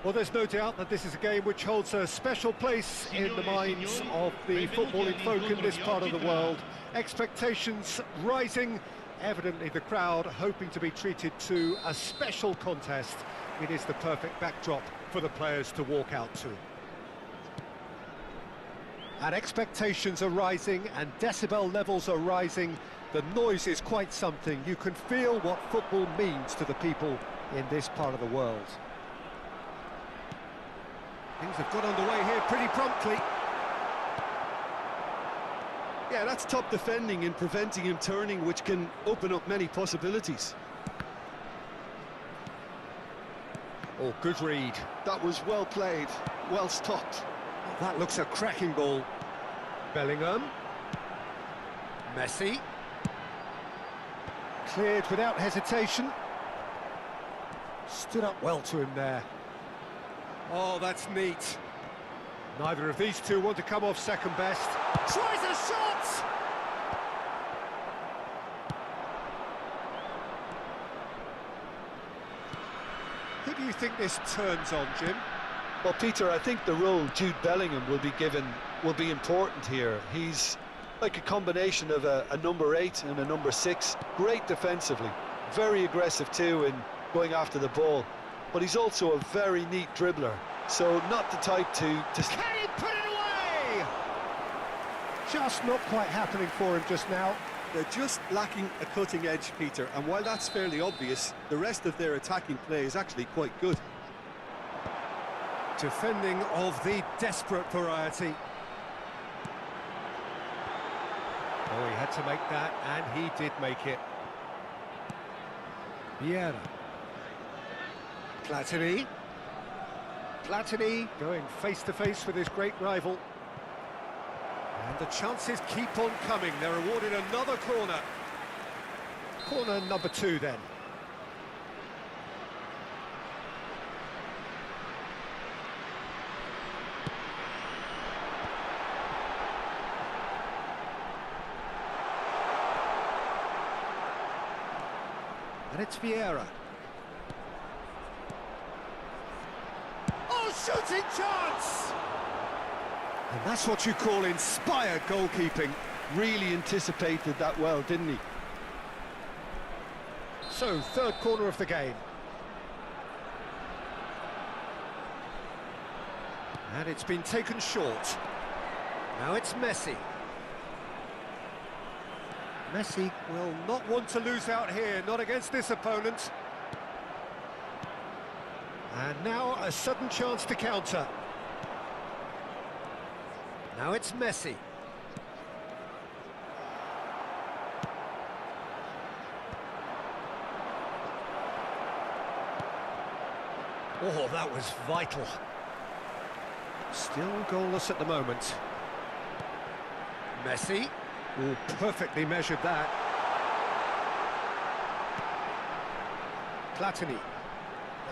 Well, there's no doubt that this is a game which holds a special place in the minds of the footballing folk in this part of the world. Expectations rising, evidently the crowd hoping to be treated to a special contest. It is the perfect backdrop for the players to walk out to. And expectations are rising and decibel levels are rising. The noise is quite something. You can feel what football means to the people in this part of the world. Things have got underway here pretty promptly. Yeah, that's top defending and preventing him turning, which can open up many possibilities. Oh, good read. That was well played, well stopped. That looks a cracking ball. Bellingham. Messi. Cleared without hesitation. Stood up well to him there. Oh, that's neat. Neither of these two want to come off second best. Tries a shot! Who do you think this turns on, Jim? Well, Peter, I think the role Jude Bellingham will be given will be important here. He's like a combination of a number 8 and a number 6. Great defensively, very aggressive too in going after the ball. But he's also a very neat dribbler, so not the type to... Can he put it away? Just not quite happening for him just now. They're just lacking a cutting edge, Peter, and while that's fairly obvious, the rest of their attacking play is actually quite good. Defending of the desperate variety. Oh, he had to make that, and he did make it. Vieira. Platini. Platini going face-to-face with his great rival. And the chances keep on coming. They're awarded another corner. Corner number 2 then. And it's Vieira. Shooting chance! And that's what you call inspired goalkeeping. Really anticipated that well, didn't he? So, third corner of the game. And it's been taken short. Now it's Messi. Messi will not want to lose out here, not against this opponent. And now a sudden chance to counter. Now it's Messi. Oh, that was vital. Still goalless at the moment. Messi. Oh, perfectly measured that. Platini.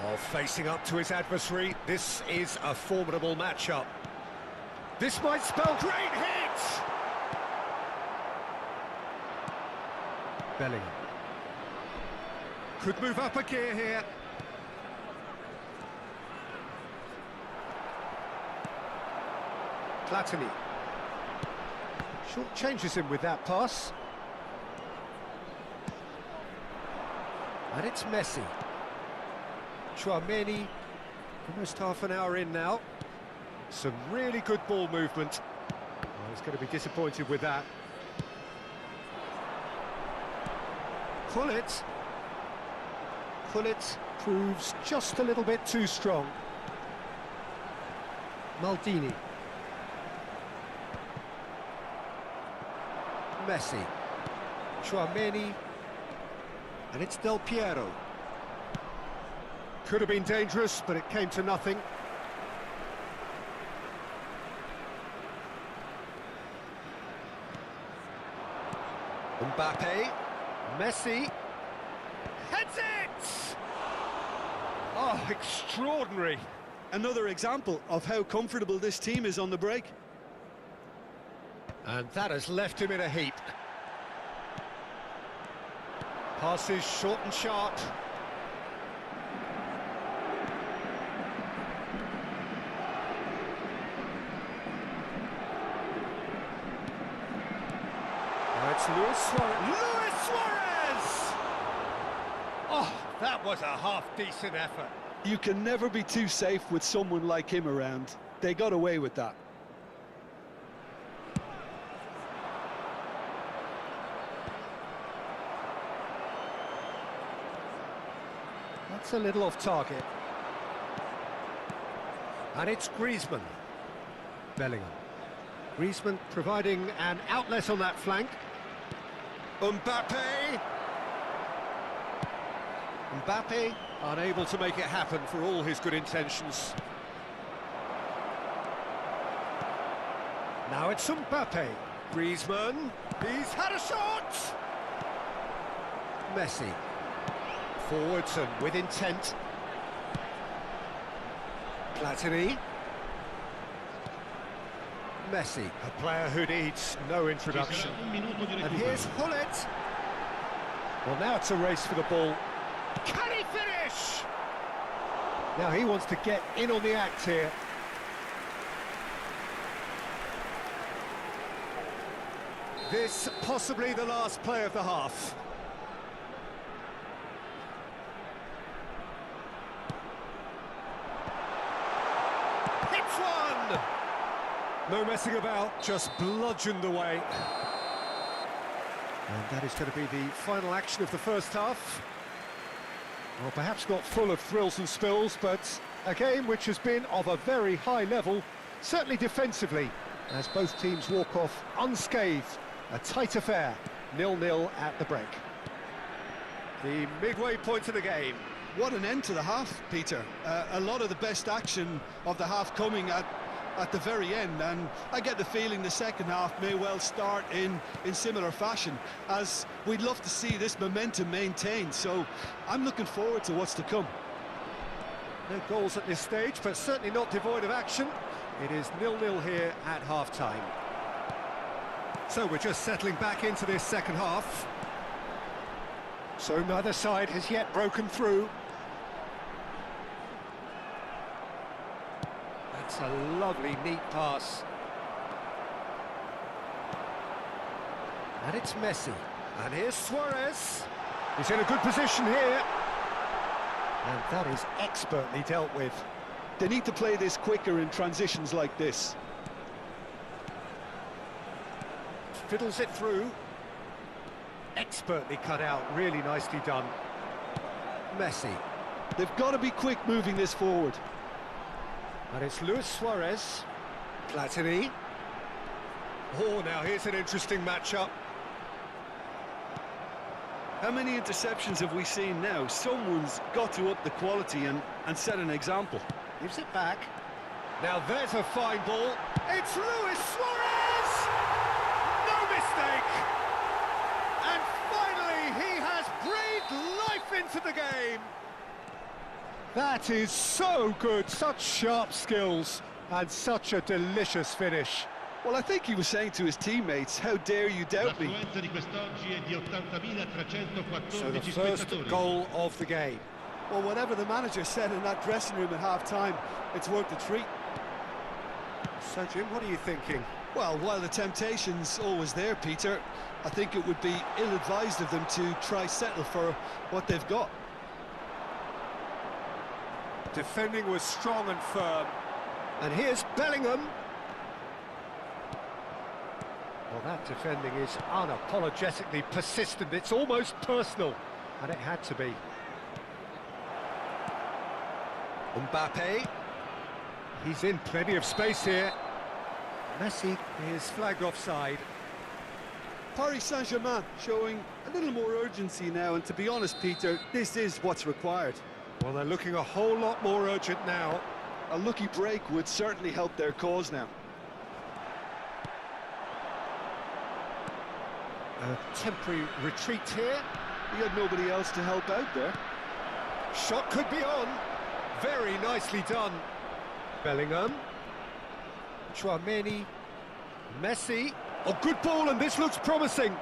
Oh, facing up to his adversary. This is a formidable matchup. This might spell great hit! Bellingham. Could move up a gear here. Platini. Short changes him with that pass. And it's Messi. Chouameni, almost half an hour in now. Some really good ball movement. Oh, he's going to be disappointed with that. Pullet proves just a little bit too strong. Maldini. Messi. Chouameni. And it's Del Piero. Could have been dangerous, but it came to nothing. Mbappe. Messi. Heads it! Oh, extraordinary. Another example of how comfortable this team is on the break. And that has left him in a heap. Passes short and sharp. Now it's Luis Suarez. Luis Suarez! Oh, that was a half-decent effort. You can never be too safe with someone like him around. They got away with that. That's a little off target. And it's Griezmann. Bellingham. Griezmann providing an outlet on that flank. Mbappe! Mbappe unable to make it happen for all his good intentions. Now it's Mbappe. Griezmann. He's had a shot! Messi. Forwards and with intent. Platini. Messi, a player who needs no introduction. And here's Hullet. Well, now it's a race for the ball. Can he finish? Now he wants to get in on the act here. This possibly the last play of the half. Hits one! No messing about, just bludgeoned away. And that is going to be the final action of the first half. Well, perhaps not full of thrills and spills, but a game which has been of a very high level, certainly defensively, as both teams walk off unscathed. A tight affair, 0-0 at the break. The midway point of the game. What an end to the half, Peter. A lot of the best action of the half coming at the very end, and I get the feeling the second half may well start in similar fashion, as we'd love to see this momentum maintained, so I'm looking forward to what's to come. No goals at this stage, but certainly not devoid of action. It is 0-0 here at half-time. So we're just settling back into this second half. So neither side has yet broken through. That's a lovely, neat pass. And it's Messi. And here's Suarez. He's in a good position here. And that is expertly dealt with. They need to play this quicker in transitions like this. Fiddles it through. Expertly cut out, really nicely done. Messi. They've got to be quick moving this forward. And it's Luis Suarez. Platini. Oh, now here's an interesting matchup. How many interceptions have we seen now? Someone's got to up the quality and set an example. Gives it back. Now there's a fine ball. It's Luis Suarez! No mistake! And finally he has breathed life into the game. That is so good, such sharp skills and such a delicious finish. Well, I think he was saying to his teammates, how dare you doubt me? So the first goal of the game. Well, whatever the manager said in that dressing room at half-time, it's worth the treat. So, Jim, what are you thinking? Well, while the temptation's always there, Peter, I think it would be ill-advised of them to try settle for what they've got. Defending was strong and firm. And here's Bellingham. Well, that defending is unapologetically persistent. It's almost personal. And it had to be. Mbappe. He's in plenty of space here. Messi is flagged offside. Paris Saint-Germain showing a little more urgency now, and to be honest, Peter, this is what's required. Well, they're looking a whole lot more urgent now. A lucky break would certainly help their cause now. A temporary retreat here. He had nobody else to help out there. Shot could be on. Very nicely done. Bellingham. Chouameni. Messi. Oh, good ball, and this looks promising.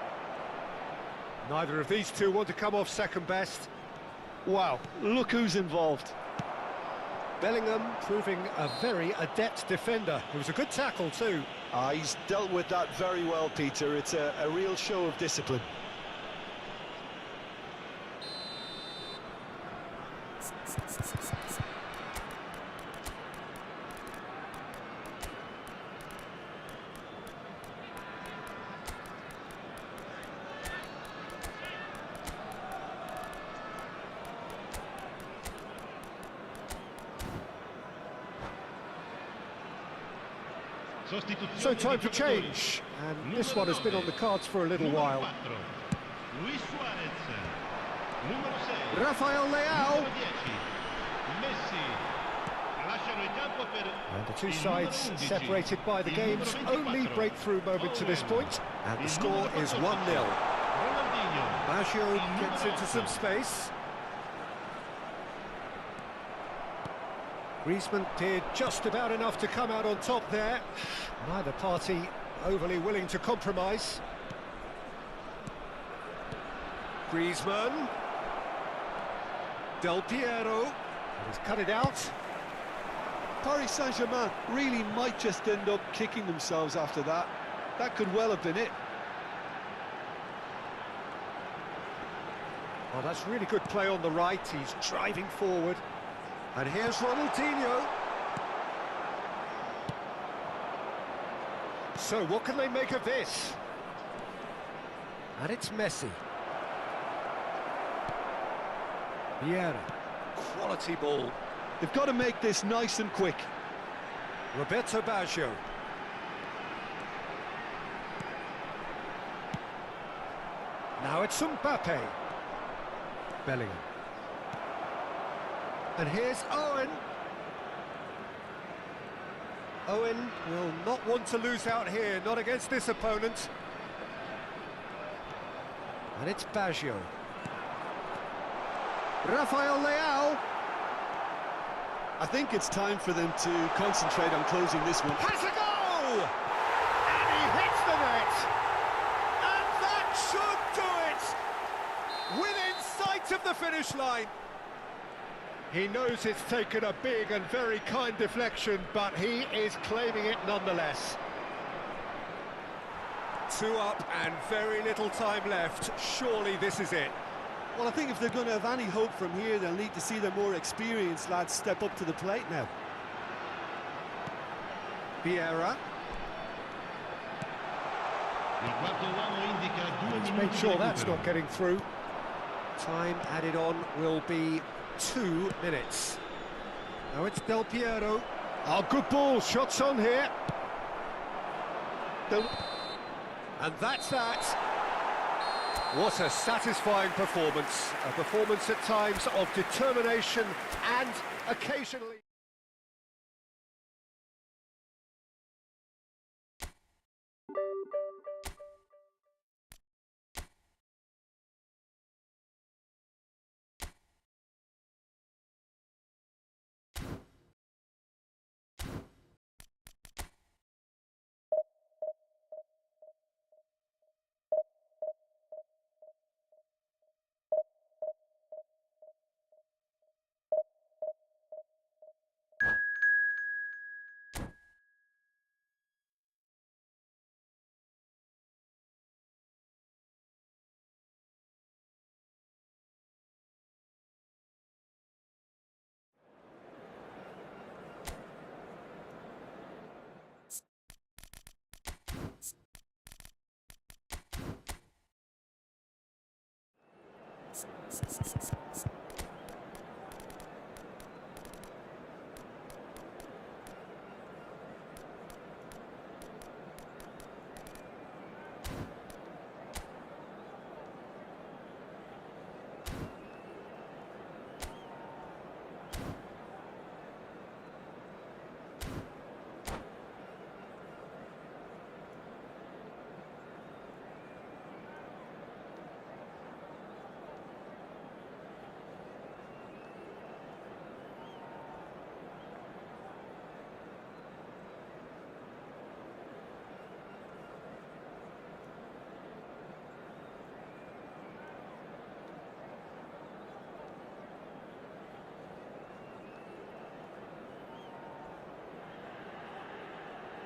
Neither of these two want to come off second best. Wow, look who's involved. Bellingham proving a very adept defender. It was a good tackle too. He's dealt with that very well, Peter. It's a real show of discipline. So time to change, and this one has been on the cards for a little while. Rafael Leao. And the two sides separated by the game's only breakthrough moment to this point, and the score is 1-0. Baggio gets into some space. Griezmann did just about enough to come out on top there. Neither party overly willing to compromise. Griezmann. Del Piero. He's cut it out. Paris Saint-Germain really might just end up kicking themselves after that. That could well have been it. Well, that's really good play on the right. He's driving forward. And here's Ronaldinho. So what can they make of this? And it's Messi. Vieira. Quality ball. They've got to make this nice and quick. Roberto Baggio. Now it's Mbappe. Bellingham. And here's Owen. Owen will not want to lose out here, not against this opponent. And it's Baggio. Rafael Leao. I think it's time for them to concentrate on closing this one. Has a go! And he hits the net! And that should do it! Within sight of the finish line. He knows it's taken a big and very kind deflection, but he is claiming it nonetheless. 2 up and very little time left. Surely this is it. Well, I think if they're going to have any hope from here, they'll need to see their more experienced lads step up to the plate now. Vieira. Let's make sure that's not getting through. Time added on will be 2 minutes. Now it's Del Piero. Oh, good ball, shots on here. And that's that. What a satisfying performance. A performance at times of determination and occasionally...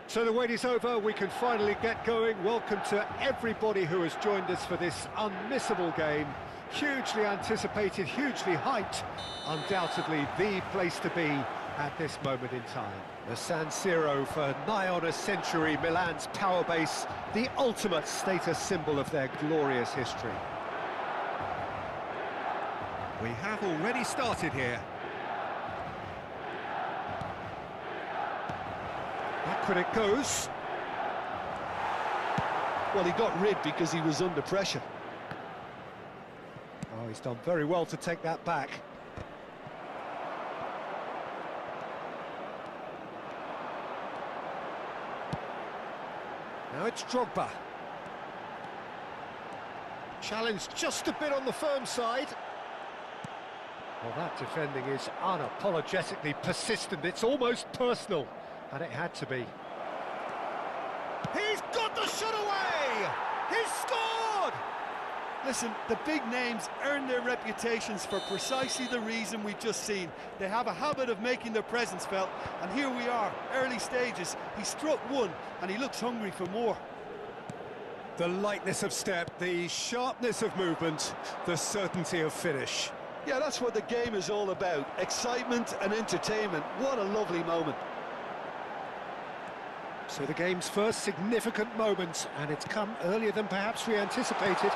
So the wait is over, we can finally get going. Welcome to everybody who has joined us for this unmissable game. Hugely anticipated, hugely hyped. Undoubtedly the place to be at this moment in time. The San Siro for nigh on a century, Milan's power base, the ultimate status symbol of their glorious history. We have already started here. Backward it goes. Well, he got rid because he was under pressure. Oh, he's done very well to take that back. Now it's Drogba. Challenged just a bit on the firm side. Well, that defending is unapologetically persistent. It's almost personal, and it had to be. He's got the shot away! He's scored! Listen, the big names earn their reputations for precisely the reason we've just seen. They have a habit of making their presence felt, and here we are, early stages. He struck one, and he looks hungry for more. The lightness of step, the sharpness of movement, the certainty of finish. Yeah, that's what the game is all about. Excitement and entertainment. What a lovely moment. So the game's first significant moment, and it's come earlier than perhaps we anticipated.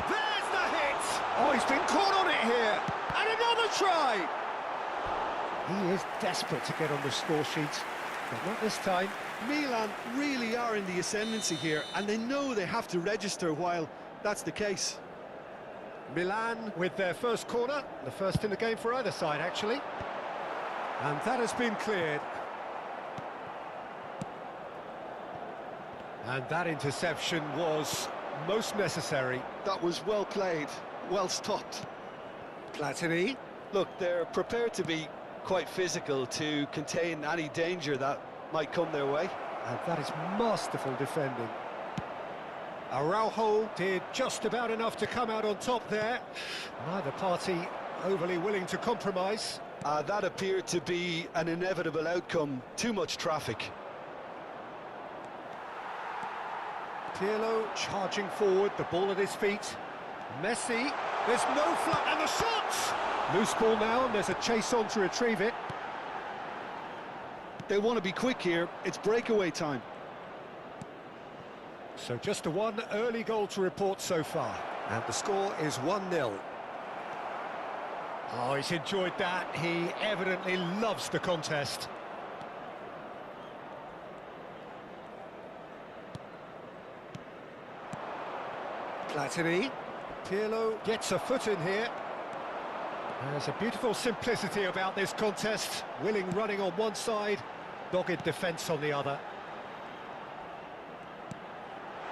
There's the hit! Oh, he's been caught on it here! And another try! He is desperate to get on the score sheet, but not this time. Milan really are in the ascendancy here, and they know they have to register while that's the case. Milan with their first corner, the first in the game for either side, actually. And that has been cleared. And that interception was most necessary. That was well played, well stopped. Platini. Look, they're prepared to be quite physical to contain any danger that might come their way. And that is masterful defending. Araujo did just about enough to come out on top there. Neither party overly willing to compromise. That appeared to be an inevitable outcome. Too much traffic. Pirlo charging forward, the ball at his feet. Messi, there's no flat, and the shot! Loose ball now, and there's a chase on to retrieve it. They want to be quick here. It's breakaway time. So just a one early goal to report so far. And the score is 1-0. Oh, he's enjoyed that. He evidently loves the contest. Platini. Pirlo gets a foot in here. There's a beautiful simplicity about this contest. Willing running on one side, dogged defence on the other.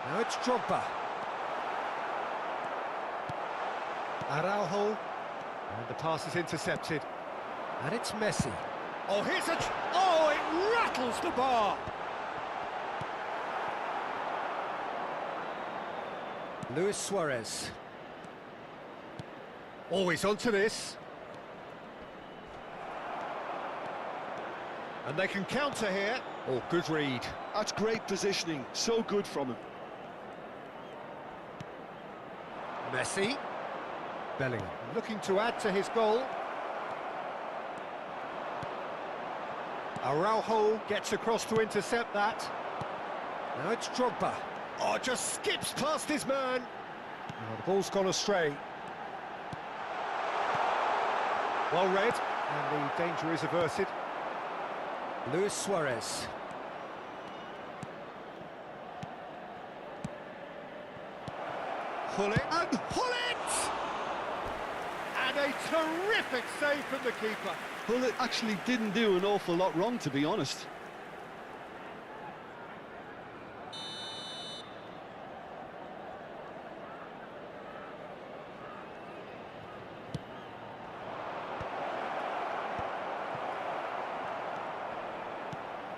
Now it's Drogba. Araujo. And the pass is intercepted. And it's Messi. Oh, here's a... Oh, it rattles the bar! Luis Suarez. Always onto this. And they can counter here. Oh, good read. That's great positioning. So good from him. Messi. Bellingham looking to add to his goal. Araujo gets across to intercept that. Now it's Drogba. Oh, just skips past his man. Oh, the ball's gone astray. Well read, and the danger is averted. Luis Suarez. Pull it, and pull it! And a terrific save from the keeper. Well, it actually didn't do an awful lot wrong, to be honest.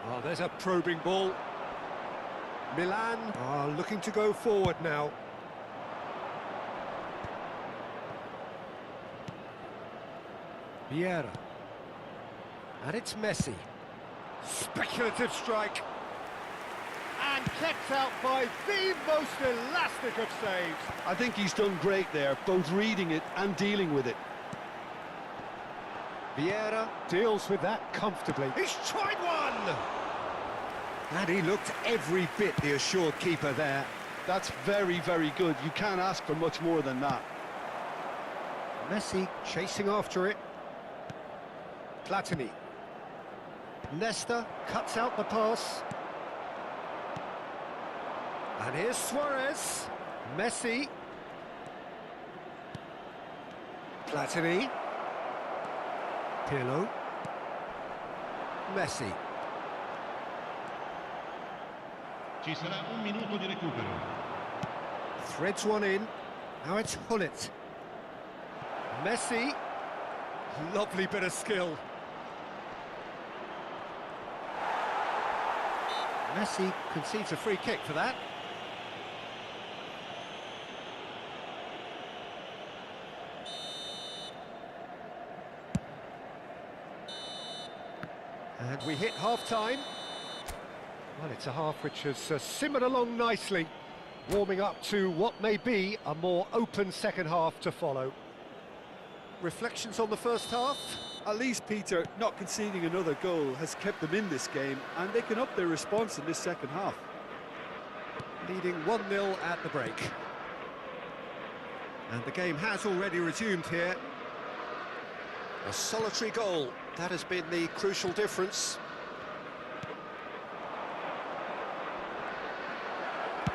Oh, there's a probing ball. Milan are looking to go forward now. Vieira. And it's Messi. Speculative strike. and kept out by the most elastic of saves. I think he's done great there, both reading it and dealing with it. Vieira deals with that comfortably. He's tried one! And he looked every bit the assured keeper there. That's very, very good. You can't ask for much more than that. Messi chasing after it. Platini. Nesta cuts out the pass. And here's Suarez. Messi. Platini. Pirlo. Messi. Ci sarà un minuto di recupero. Threads one in. Now it's Hullet. Messi. Lovely bit of skill. Messi concedes a free kick for that. And we hit half-time. Well, it's a half which has simmered along nicely, warming up to what may be a more open second half to follow. Reflections on the first half? At least, Peter, not conceding another goal has kept them in this game, and they can up their response in this second half. Leading 1-0 at the break. And the game has already resumed here. A solitary goal, that has been the crucial difference.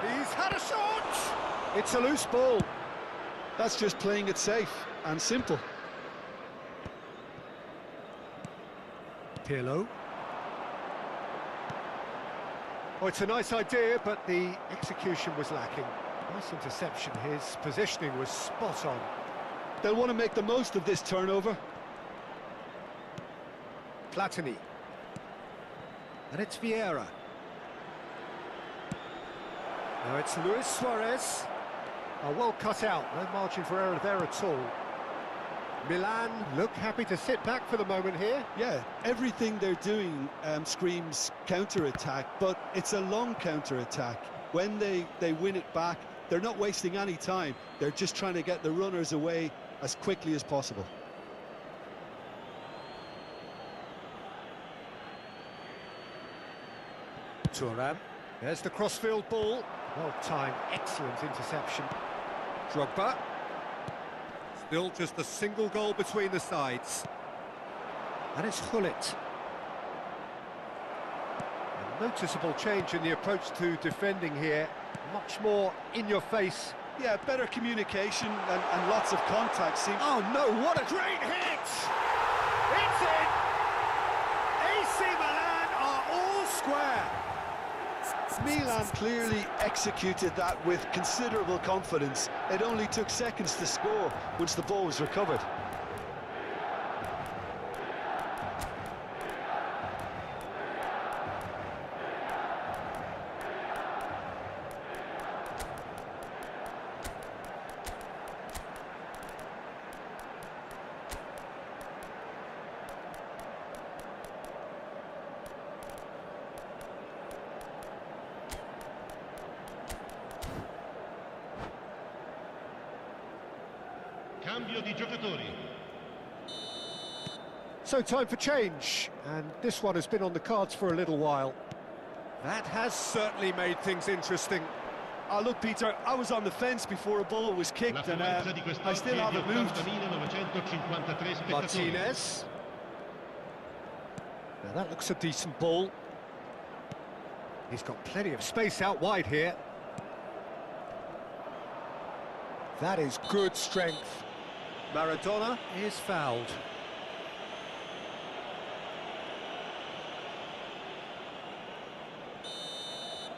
He's had a shot! It's a loose ball. That's just playing it safe and simple. Pirlo. Oh, it's a nice idea, but the execution was lacking. Nice interception, his positioning was spot on. They'll want to make the most of this turnover. Platini. And it's Vieira. Now it's Luis Suarez. Oh, well cut out, no margin for error there at all. Milan look happy to sit back for the moment here. Yeah, everything they're doing screams counter-attack, but it's a long counter-attack. When they win it back, they're not wasting any time. They're just trying to get the runners away as quickly as possible. Thuram. There's the crossfield ball. Well timed, excellent interception. Drogba. Still just a single goal between the sides. And it's Hullet. A noticeable change in the approach to defending here. Much more in your face. Yeah, better communication and lots of contact. Oh no, what a great hit! It's in! AC Milan are all square. Milan clearly executed that with considerable confidence. It only took seconds to score once the ball was recovered. Cambio di giocatori. So time for change, and this one has been on the cards for a little while. That has certainly made things interesting. Look, Peter, I was on the fence before a ball was kicked, and I still haven't moved. Martinez. Now that looks a decent ball. He's got plenty of space out wide here. That is good strength. Maradona is fouled.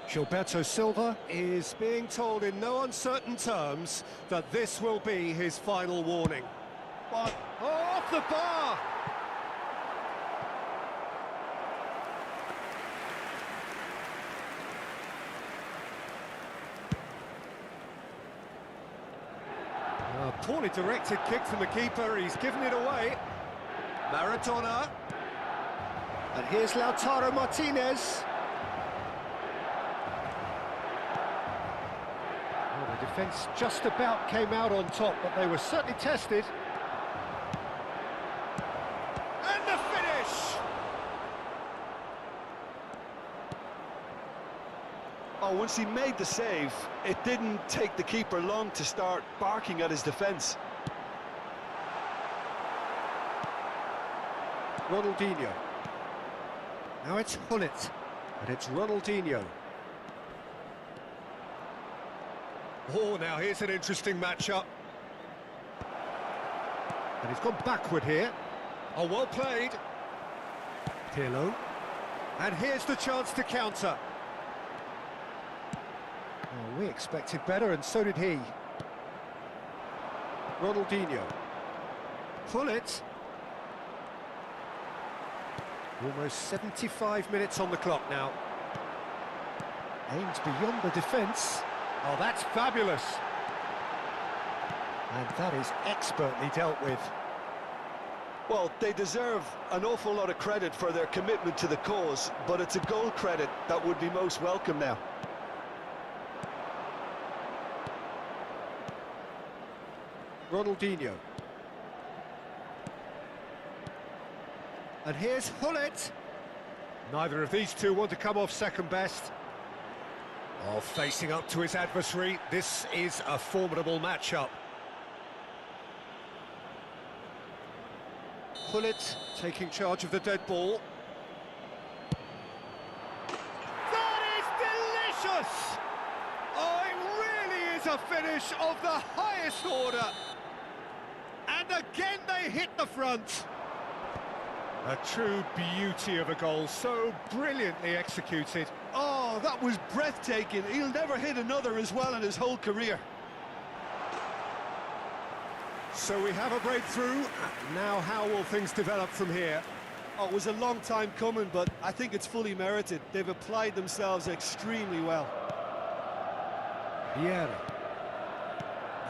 Gilberto Silva is being told in no uncertain terms that this will be his final warning. But, oh, off the bar! A poorly directed kick from the keeper, he's given it away. Maradona. And here's Lautaro Martinez. defence just about came out on top, but they were certainly tested. And the finish! Oh, once he made the save, it didn't take the keeper long to start barking at his defence. Ronaldinho. Now it's Hullet, and it's Ronaldinho. Oh, now here's an interesting matchup. And he's gone backward here. Oh, well played. Pirlo. And here's the chance to counter. Oh, we expected better, and so did he. Ronaldinho. Hullet. Almost 75 minutes on the clock now. Aims beyond the defence. Oh, that's fabulous. And that is expertly dealt with. Well, they deserve an awful lot of credit for their commitment to the cause, but it's a goal credit that would be most welcome now. Ronaldinho. And here's Hullet. Neither of these two want to come off second best. Oh, facing up to his adversary, this is a formidable matchup. Hullet taking charge of the dead ball. That is delicious! Oh, it really is a finish of the highest order. And again they hit the front. A true beauty of a goal, so brilliantly executed. Oh, that was breathtaking. He'll never hit another as well in his whole career. So we have a breakthrough. Now how will things develop from here? Oh, it was a long time coming, but I think it's fully merited. They've applied themselves extremely well. Vieira.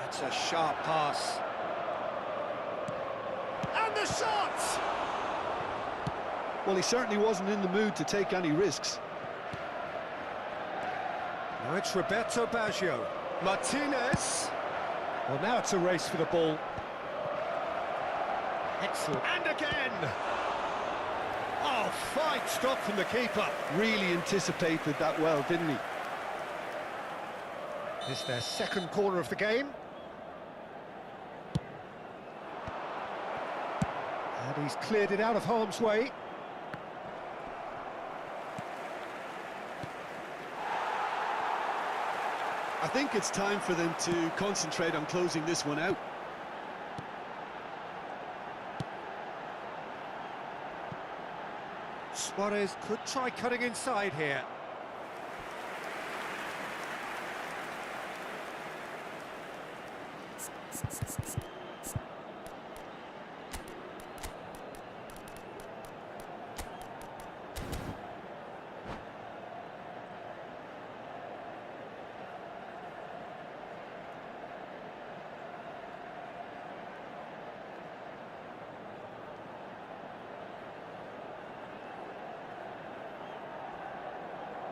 That's a sharp pass. And the shot! Well, he certainly wasn't in the mood to take any risks. Now it's Roberto Baggio. Martinez. Well, now it's a race for the ball. Excellent. And again! Oh, fine stop from the keeper. Really anticipated that well, didn't he? This is their second corner of the game. And he's cleared it out of harm's way. I think it's time for them to concentrate on closing this one out. Suarez could try cutting inside here.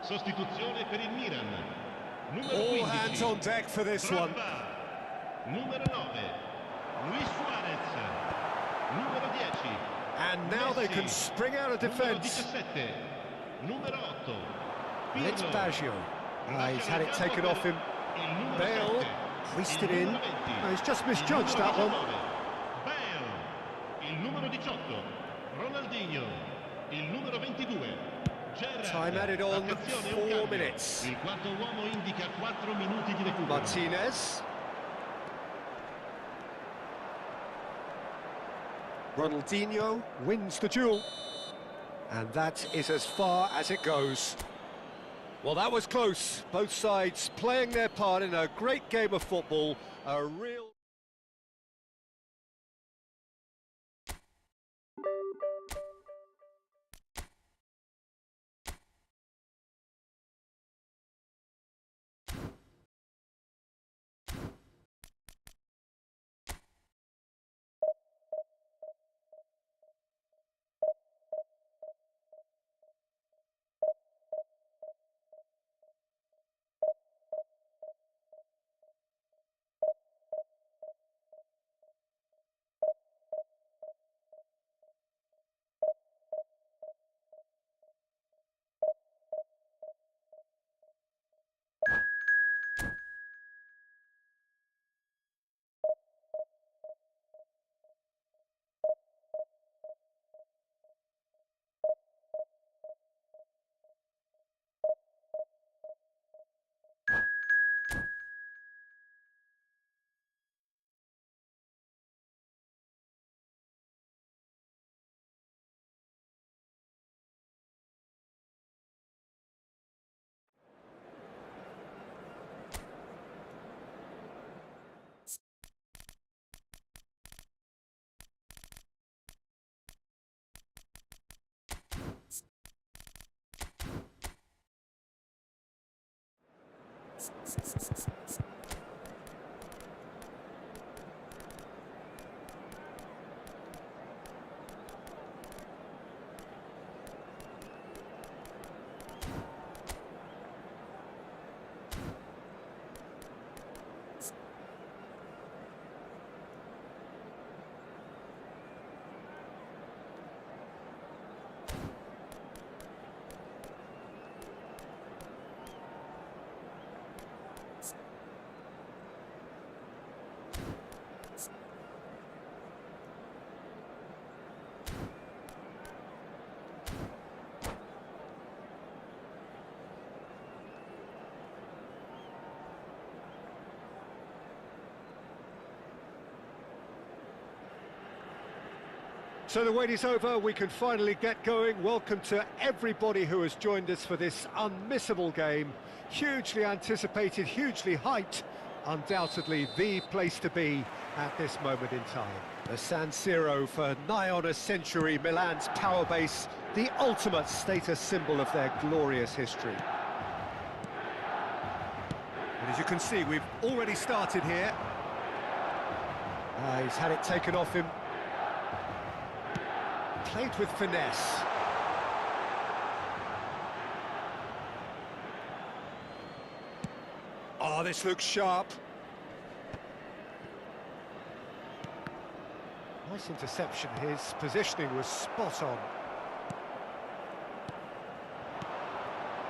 Sostituzione per il Milan. Numero All 15. hands on deck for this one. Numero 9. Luis Suarez. Numero 10. And now they can spring out of defence. Numero 17. Numero 8. And it's Baggio. He's had it taken off him. Bale creased it in. Oh, he's just misjudged that one. Bale. Il numero 18. Ronaldinho. Il numero 22. Time added on 4 minutes. Il quarto uomo indica 4 minuti di recupero. Martinez. Ronaldinho wins the duel. And that is as far as it goes. Well, that was close. Both sides playing their part in a great game of football. A real... So the wait is over, we can finally get going. Welcome to everybody who has joined us for this unmissable game. Hugely anticipated, hugely hyped, undoubtedly the place to be at this moment in time. The San Siro for nigh on a century, Milan's power base, the ultimate status symbol of their glorious history. And as you can see, we've already started here. He's had it taken off him. Played with finesse. Oh, this looks sharp. Nice interception. His positioning was spot on.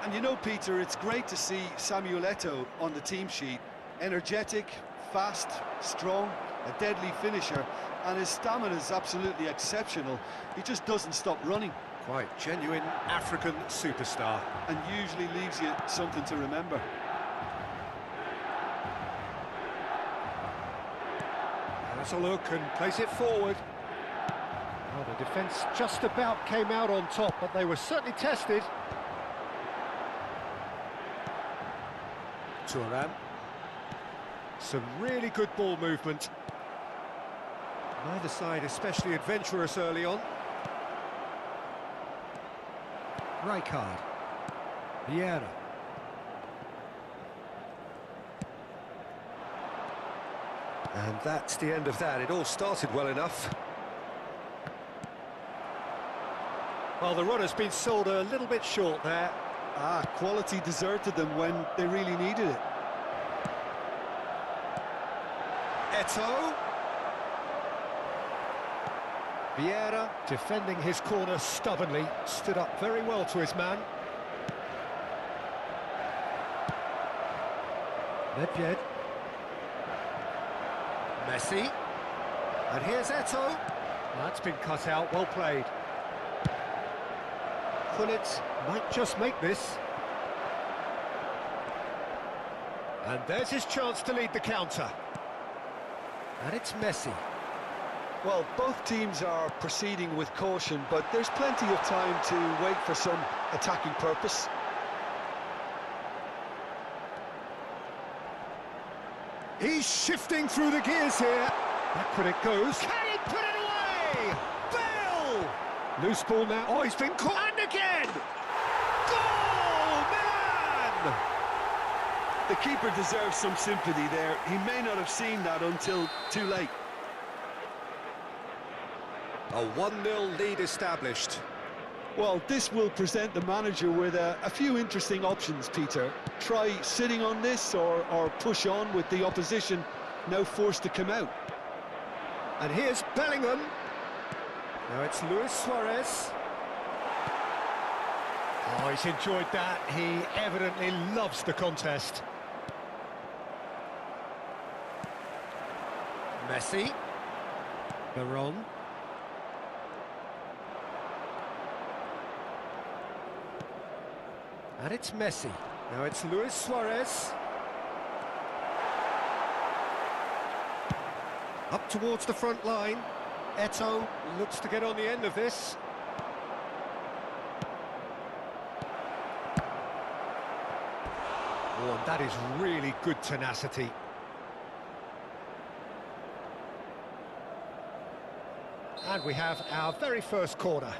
And you know, Peter, it's great to see Samuel Eto'o on the team sheet. Energetic, fast, strong, a deadly finisher, and his stamina is absolutely exceptional. He just doesn't stop running. Quite genuine African superstar. And usually leaves you something to remember. Has a look and plays it forward. Well, the defence just about came out on top, but they were certainly tested. Thuram. Some really good ball movement. Neither side especially adventurous early on. Rijkaard. Vieira. And that's the end of that. It all started well enough. Well, the run has been sold a little bit short there. Quality deserted them when they really needed it. Eto'o. Vieira defending his corner stubbornly, stood up very well to his man. Nedved. Messi. And here's Eto'o. That's been cut out, well played. Gullit might just make this. And there's his chance to lead the counter. And it's Messi. Well, both teams are proceeding with caution, but there's plenty of time to wait for some attacking purpose. He's shifting through the gears here. Backward it goes. Can he put it away? Bale! Loose ball now. Oh, he's been caught. And again! Goal! Milan! The keeper deserves some sympathy there. He may not have seen that until too late. A 1-0 lead established. Well, this will present the manager with a few interesting options, Peter. Try sitting on this or push on with the opposition now forced to come out. And here's Bellingham. Now it's Luis Suarez. Oh, he's enjoyed that. He evidently loves the contest. Messi. Veron. And it's Messi. Now it's Luis Suarez. Up towards the front line. Eto'o looks to get on the end of this. Oh, and that is really good tenacity. And we have our very first corner.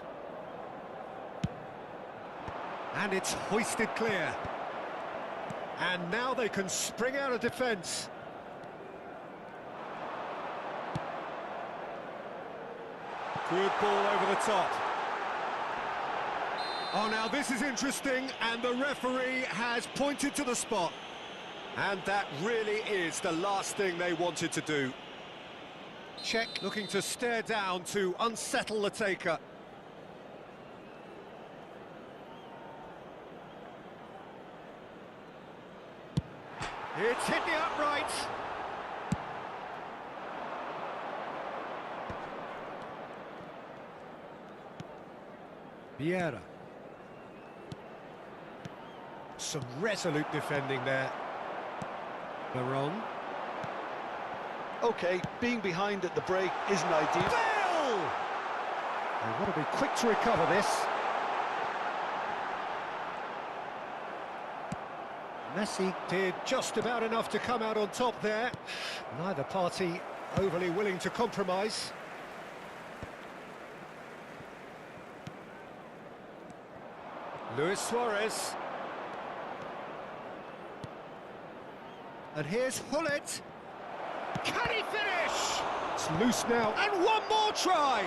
And it's hoisted clear. And now they can spring out of defence. Good ball over the top. Oh, now this is interesting, and the referee has pointed to the spot. And that really is the last thing they wanted to do. Czech looking to stare down to unsettle the taker. It's hit the upright. Vieira. Some resolute defending there. Baron. Okay, being behind at the break isn't ideal. Bale! They want to be quick to recover this. Messi did just about enough to come out on top there. Neither party overly willing to compromise. Luis Suarez. And here's Hullet. Can he finish? It's loose now. And one more try.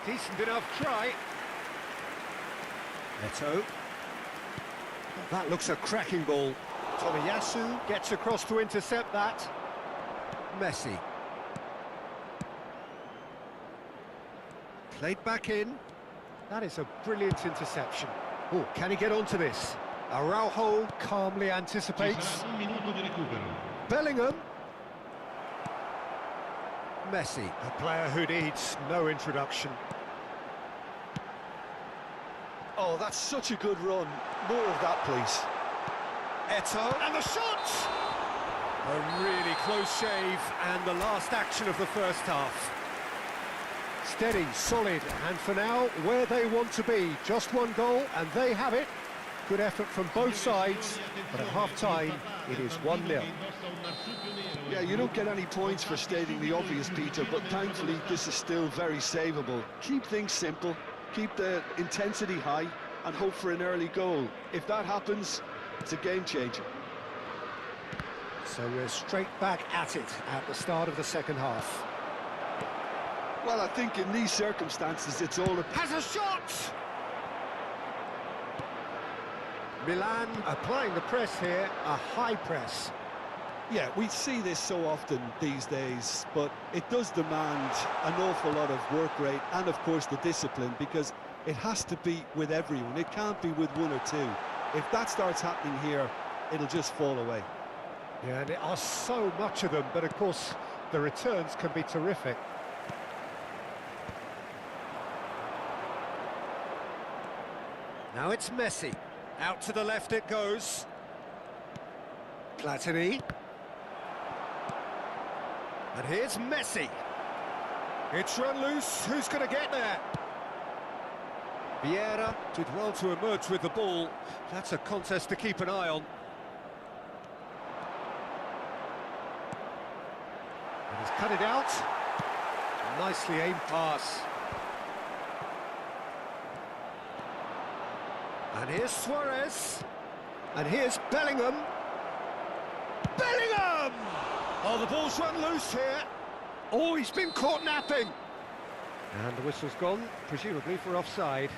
Decent enough try. Eto. That looks a cracking ball. Tomiyasu gets across to intercept that. Messi. Played back in. That is a brilliant interception. Oh, can he get onto this? Araujo calmly anticipates. Bellingham. Messi, a player who needs no introduction. Oh, that's such a good run. More of that, please. Eto, and the shot! A really close shave, and the last action of the first half. Steady, solid, and for now, where they want to be. Just one goal, and they have it. Good effort from both sides, but at half-time, it is 1-0. Yeah, you don't get any points for stating the obvious, Peter, but thankfully this is still very savable. Keep things simple, keep the intensity high, and hope for an early goal. If that happens, it's a game-changer. So we're straight back at it at the start of the second half. Well, I think in these circumstances, it's all... Has a shot! Milan applying the press here, a high press. Yeah, we see this so often these days, but it does demand an awful lot of work rate and, of course, the discipline, because it has to be with everyone. It can't be with one or two. If that starts happening here, it'll just fall away. Yeah, there are so much of them, but of course, the returns can be terrific. Now it's Messi. Out to the left it goes. Platini. And here's Messi. It's run loose. Who's going to get there? Vieira did well to emerge with the ball. That's a contest to keep an eye on. And he's cut it out. Nicely aimed pass. And here's Suarez. And here's Bellingham. Bellingham! Oh, the ball's run loose here. Oh, he's been caught napping. And the whistle's gone, presumably for offside.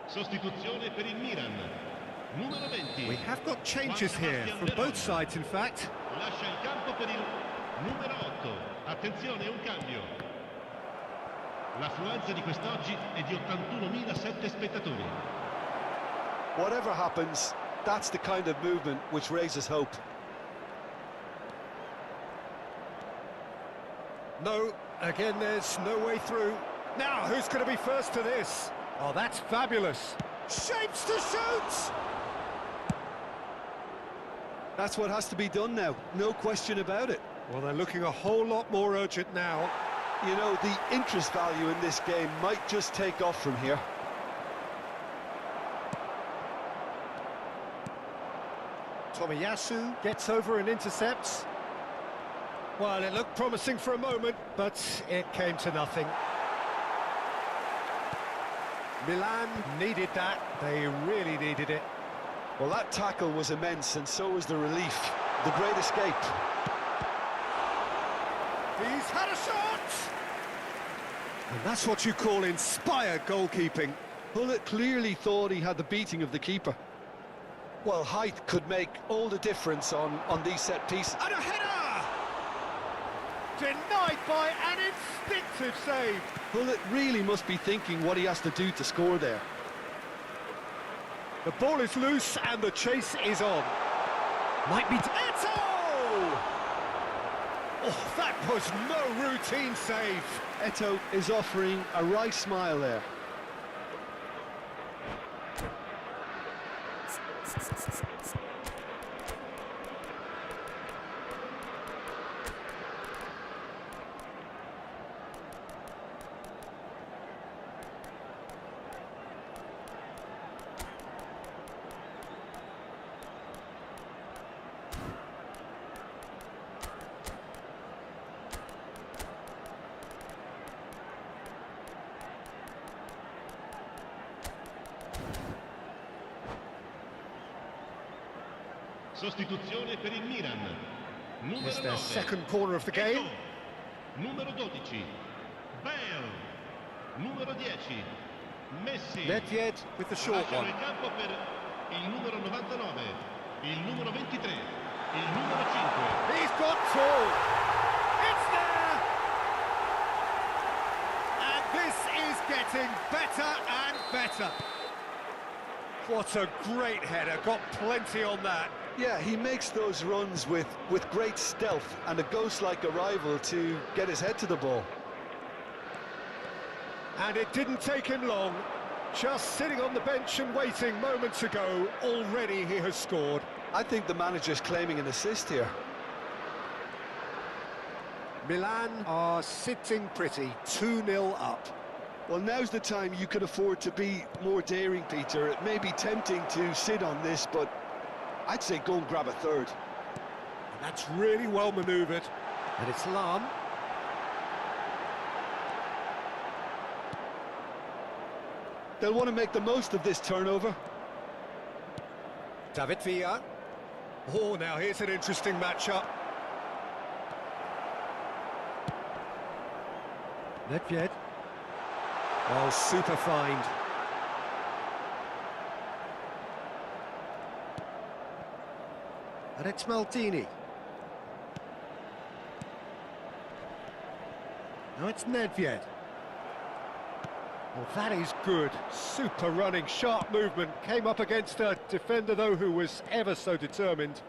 Sostituzione per il Milan. Numero 20. We have got changes here from both sides, in fact. Lascia il campo per il numero 8. Attenzione, un cambio. L'affluenza di quest'oggi è di 81.007 spettatori. Whatever happens, that's the kind of movement which raises hope. No, again, there's no way through. Now, who's going to be first to this? Oh, that's fabulous. Shapes to shoot! That's what has to be done now, no question about it. Well, they're looking a whole lot more urgent now. You know, the interest value in this game might just take off from here. Tomiyasu gets over and intercepts. Well, it looked promising for a moment, but it came to nothing. Milan needed that. They really needed it. Well, that tackle was immense, and so was the relief. The great escape. He's had a shot! And that's what you call inspired goalkeeping. Hullet clearly thought he had the beating of the keeper. Well, height could make all the difference on these set pieces. And a header! Denied by an instinctive save. Hullet really must be thinking what he has to do to score there. The ball is loose and the chase is on. Might be... Eto! Oh, that was no routine save. Eto is offering a wry smile there. Sostituzione per il Milan. Numero It's their 9. second corner of the game. Eto. Numero 12. Bale. Numero 10. Messi. Nedved with the short Lasciano one. il campo per il numero 99, il numero 23, il numero 5. He's got two. It's there! And this is getting better and better. What a great header, got plenty on that. Yeah, he makes those runs with great stealth and a ghost-like arrival to get his head to the ball. And it didn't take him long. Just sitting on the bench and waiting moments ago, already he has scored. I think the manager's claiming an assist here. Milan are sitting pretty, 2-0 up. Well, now's the time you can afford to be more daring, Peter. It may be tempting to sit on this, but I'd say go and grab a third. And that's really well manoeuvred. And it's Lam. They'll want to make the most of this turnover. David Villa. Oh, now here's an interesting matchup. Nedved. Oh, super find. And it's Maldini. Now it's Nedved. Well, that is good. Super running, sharp movement. Came up against a defender, though, who was ever so determined.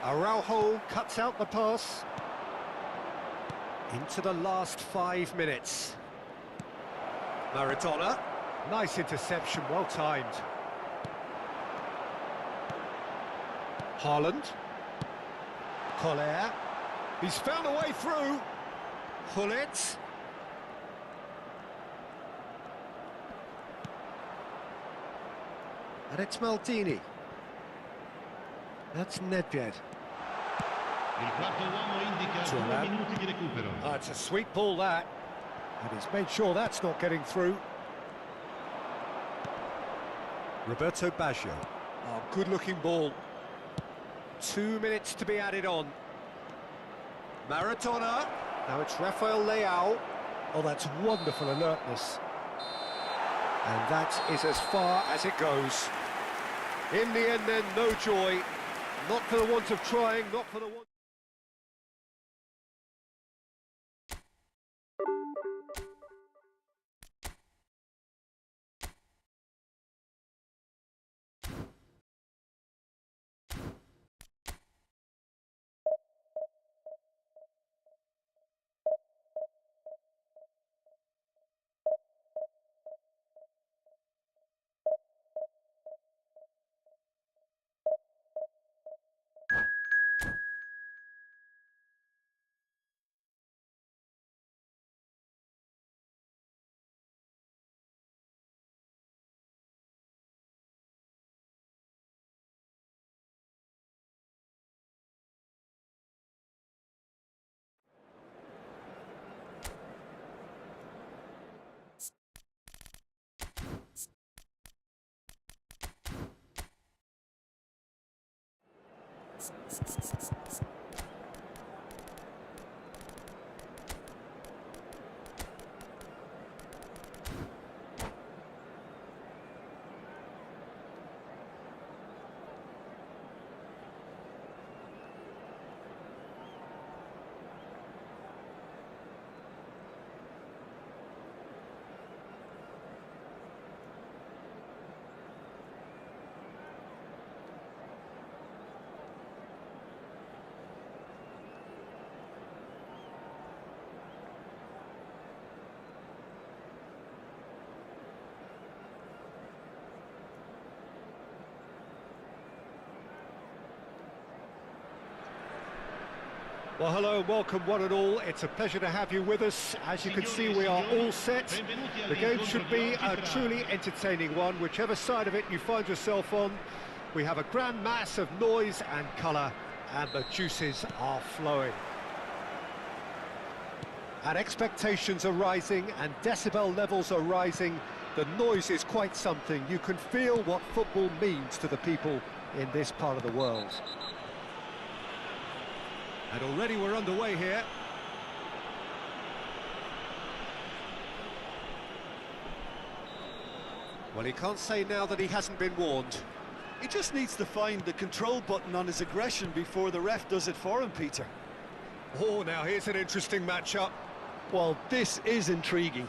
Araujo cuts out the pass. Into the last 5 minutes. Maradona. Nice interception, well timed. Haaland. Collier. He's found a way through. Hullet. And it's Maldini. That's Nedved. Il quarto uomo indica 2 minuti di recupero. It's a sweet ball, that. And he's made sure that's not getting through. Roberto Baggio. Oh, good-looking ball. 2 minutes to be added on. Maradona. Now it's Rafael Leao. Oh, that's wonderful alertness. And that is as far as it goes. In the end, then, no joy. Not for the want of trying, not for the want... Well, hello and welcome one and all. It's a pleasure to have you with us. As you can see, we are all set. The game should be a truly entertaining one, whichever side of it you find yourself on. We have a grand mass of noise and colour, and the juices are flowing. And expectations are rising, and decibel levels are rising. The noise is quite something. You can feel what football means to the people in this part of the world. And already we're underway here. Well, he can't say now that he hasn't been warned. He just needs to find the control button on his aggression before the ref does it for him, Peter. Oh, now here's an interesting matchup. Well, this is intriguing.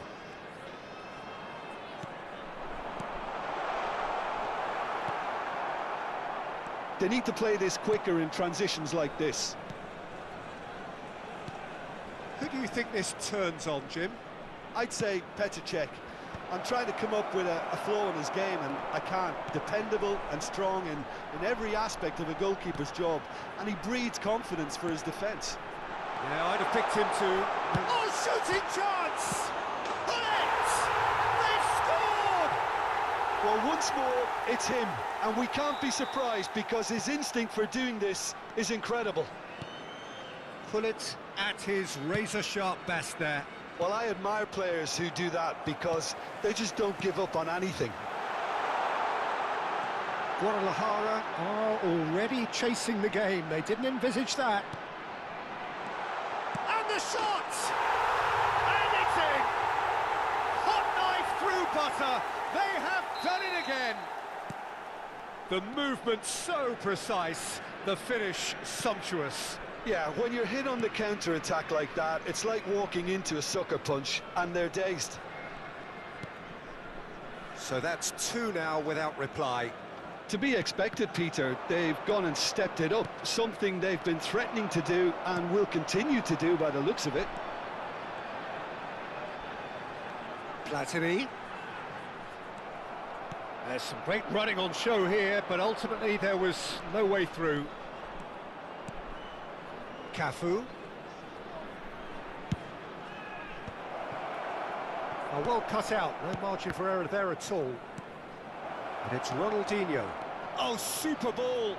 They need to play this quicker in transitions like this. Who do you think this turns on, Jim? I'd say Petr. I'm trying to come up with a flow in his game, and I can't. Dependable and strong in every aspect of a goalkeeper's job, and he breeds confidence for his defence. Yeah, I'd have picked him to... Oh, shooting chance! Bullet! They've scored! Well, once more, it's him, and we can't be surprised because his instinct for doing this is incredible. Pullet at his razor-sharp best there. Well, I admire players who do that because they just don't give up on anything. Guadalajara are already chasing the game. They didn't envisage that. And the shot! And it's in! Hot knife through butter. They have done it again. The movement so precise, the finish sumptuous. Yeah, when you're hit on the counter-attack like that, it's like walking into a sucker punch, and they're dazed. So that's two now without reply. To be expected, Peter. They've gone and stepped it up, something they've been threatening to do and will continue to do by the looks of it. Platini. There's some great running on show here, but ultimately there was no way through. Cafu. Oh, well cut out, no margin for error there at all. And it's Ronaldinho. Oh, super ball!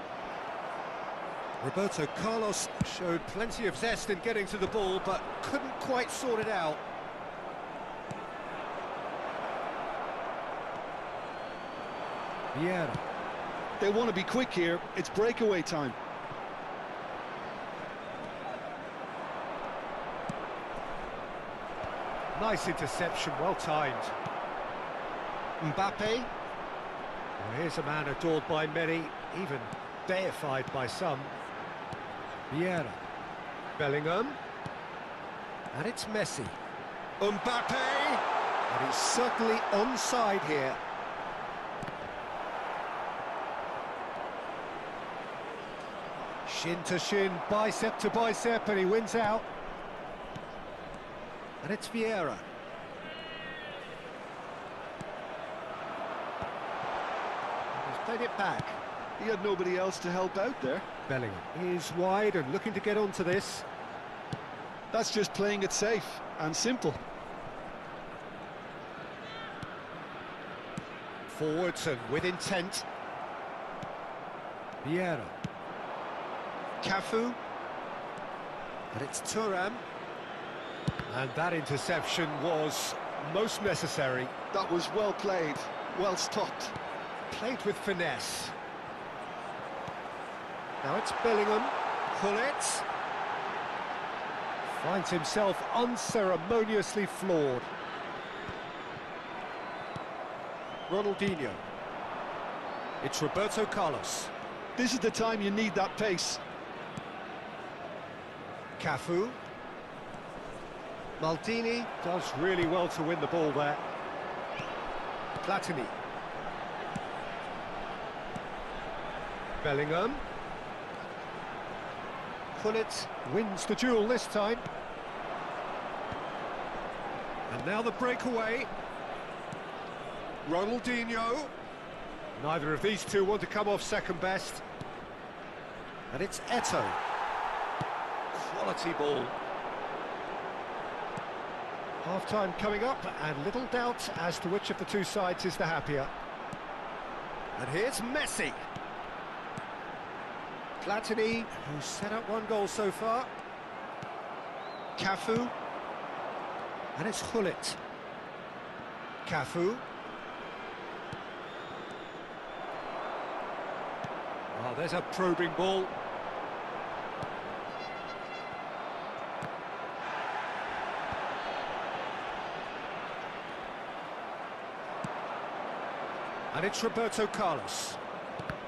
Roberto Carlos showed plenty of zest in getting to the ball, but couldn't quite sort it out. Vieira. They want to be quick here, it's breakaway time. Nice interception, well timed. Mbappe. Well, here's a man adored by many, even deified by some. Vieira. Bellingham. And it's Messi. Mbappe! And he's certainly onside here. Shin to shin, bicep to bicep, and he wins out. And it's Vieira. He's played it back. He had nobody else to help out there. Bellingham is wide and looking to get onto this. That's just playing it safe and simple. Forwards and with intent. Vieira. Cafu. And it's Thuram. And that interception was most necessary. That was well played, well stopped. Played with finesse. Now it's Bellingham. Gullit finds himself unceremoniously floored. Ronaldinho. It's Roberto Carlos. This is the time you need that pace. Cafu. Maldini does really well to win the ball there. Platini. Bellingham. Gullit wins the duel this time. And now the breakaway. Ronaldinho. Neither of these two want to come off second best. And it's Eto'o. Quality ball. Half-time coming up, and little doubt as to which of the two sides is the happier. And here's Messi. Platini, who's set up one goal so far. Cafu. And it's Gullit. Cafu. Oh, there's a probing ball. And it's Roberto Carlos.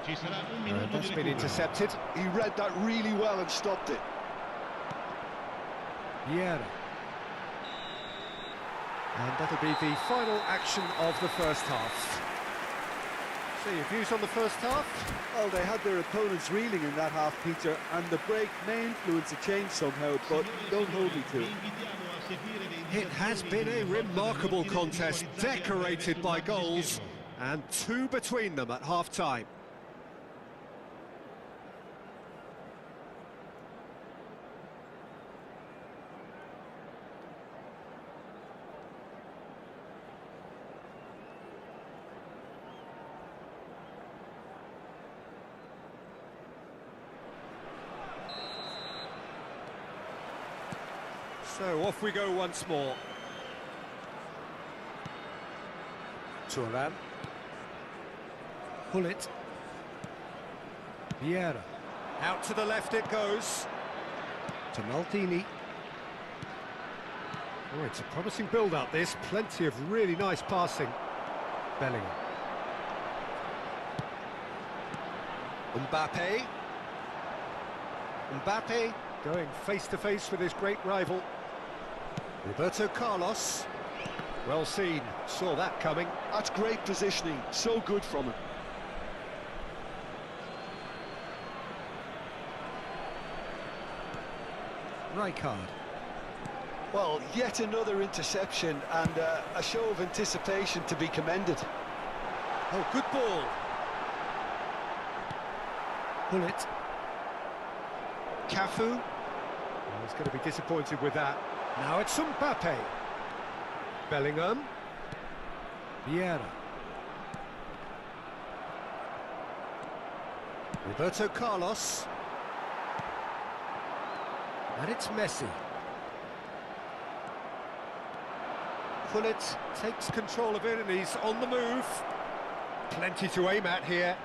And that's been intercepted. He read that really well and stopped it. Vieira. And that'll be the final action of the first half. So your views on the first half? Well, they had their opponents reeling in that half, Peter, and the break may influence a change somehow, but don't hold me to it. It has been a remarkable contest, decorated by goals, and two between them at half-time. So off we go once more. Turan. Gullit. Vieira. Out to the left it goes. To Maldini. Oh, it's a promising build-up this. Plenty of really nice passing. Bellingham. Mbappe. Mbappe going face-to-face with his great rival. Roberto Carlos. Well seen, saw that coming. That's great positioning, so good from him. Rijkaard. Well, yet another interception and a show of anticipation to be commended. Oh, good ball. Gullit. Cafu. Oh, he's going to be disappointed with that. Now it's Mbappe. Bellingham. Vieira. Roberto Carlos. And it's Messi. Gullit takes control of it and he's on the move. Plenty to aim at here.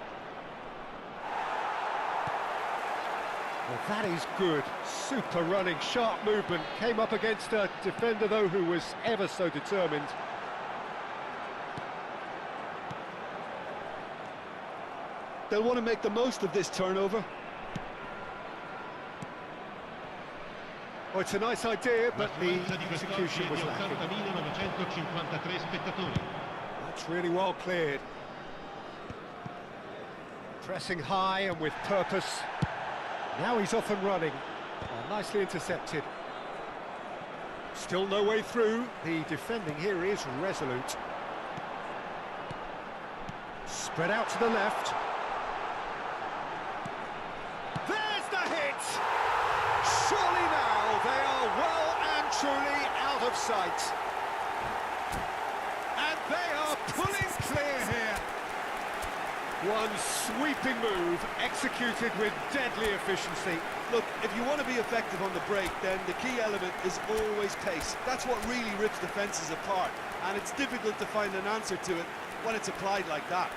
Well, that is good. Super running, sharp movement. Came up against a defender, though, who was ever so determined. They'll want to make the most of this turnover. Oh, it's a nice idea, but the execution was lacking. That's really well cleared. Pressing high and with purpose. Now he's off and running. Oh, nicely intercepted. Still no way through. The defending here is resolute. Spread out to the left. There's the hit! Surely now they are well and truly out of sight. And they are pulling clear here. One sweeping move, executed with deadly efficiency. Look, if you want to be effective on the break, then the key element is always pace. That's what really rips defences apart, and it's difficult to find an answer to it when it's applied like that.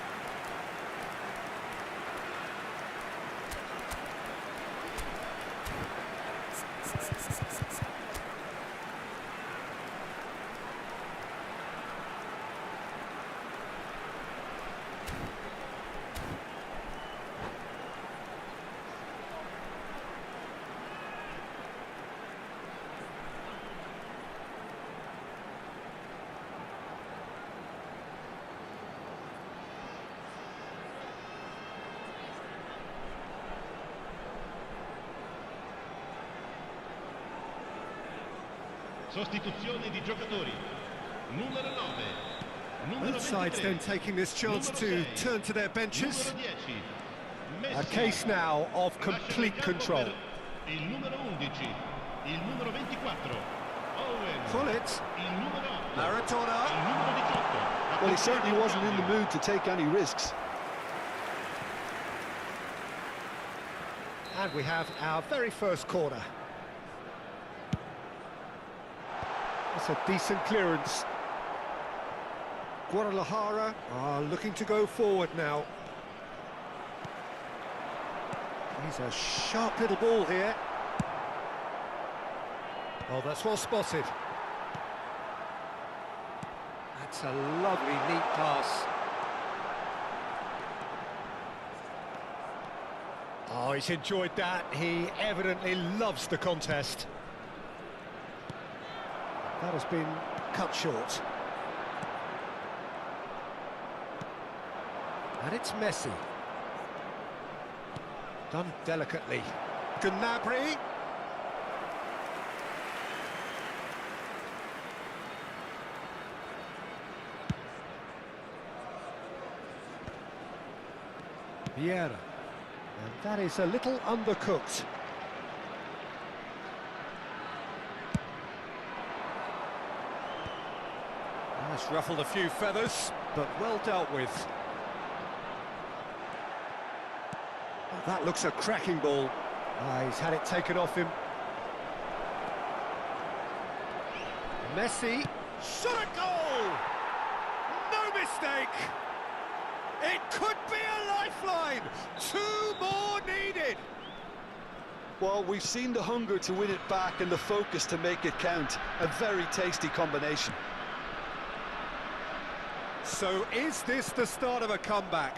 Sostituzione di giocatori. Numero 9. Numero Both sides 23. then taking this chance to turn to their benches. Numero 10. A Messi. case now of Lascia complete il campo control. per il numero 11. Il numero 24. Owen. Pull it. Il numero 8. Maradona. Il numero 18. Well, he certainly wasn't in the mood to take any risks. And we have our very first corner. That's a decent clearance. Guadalajara are looking to go forward now. He's a sharp little ball here. Oh, that's well spotted. That's a lovely, neat pass. Oh, he's enjoyed that. He evidently loves the contest. That has been cut short. And it's Messi. Done delicately. Gnabry. Vieira. And that is a little undercooked. That's ruffled a few feathers, but well dealt with. Oh, that looks a cracking ball. Ah, he's had it taken off him. Messi. Shot a goal! No mistake! It could be a lifeline! 2 more needed! Well, we've seen the hunger to win it back and the focus to make it count. A very tasty combination. So is this the start of a comeback?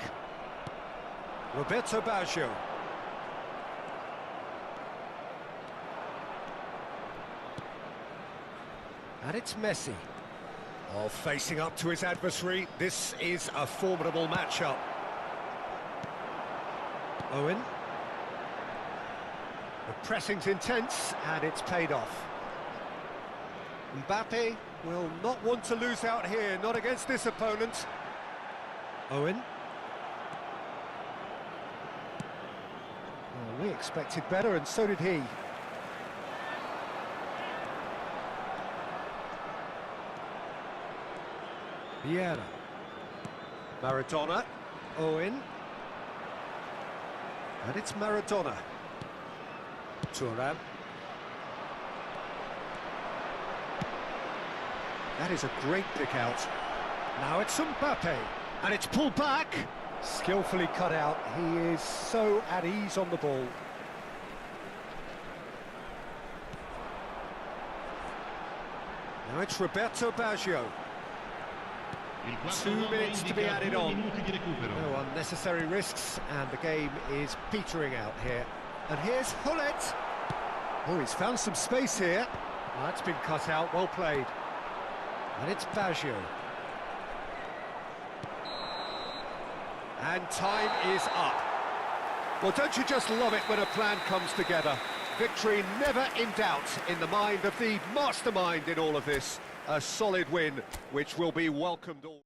Roberto Baggio. And it's Messi. Oh, facing up to his adversary, this is a formidable matchup. Owen. The pressing's intense, and it's paid off. Mbappe will not want to lose out here, not against this opponent. Owen. Well, we expected better, and so did he. Vieira. Maradona. Owen. And it's Maradona. Thuram. That is a great pick out. Now it's Mbappe. And it's pulled back. Skillfully cut out. He is so at ease on the ball. Now it's Roberto Baggio. 2 minutes to be added on. No unnecessary risks, and the game is petering out here. And here's Hullet. Oh, he's found some space here. Well, that's been cut out, well played. And it's Baggio. And time is up. Well, don't you just love it when a plan comes together? Victory never in doubt in the mind of the mastermind in all of this. A solid win, which will be welcomed all.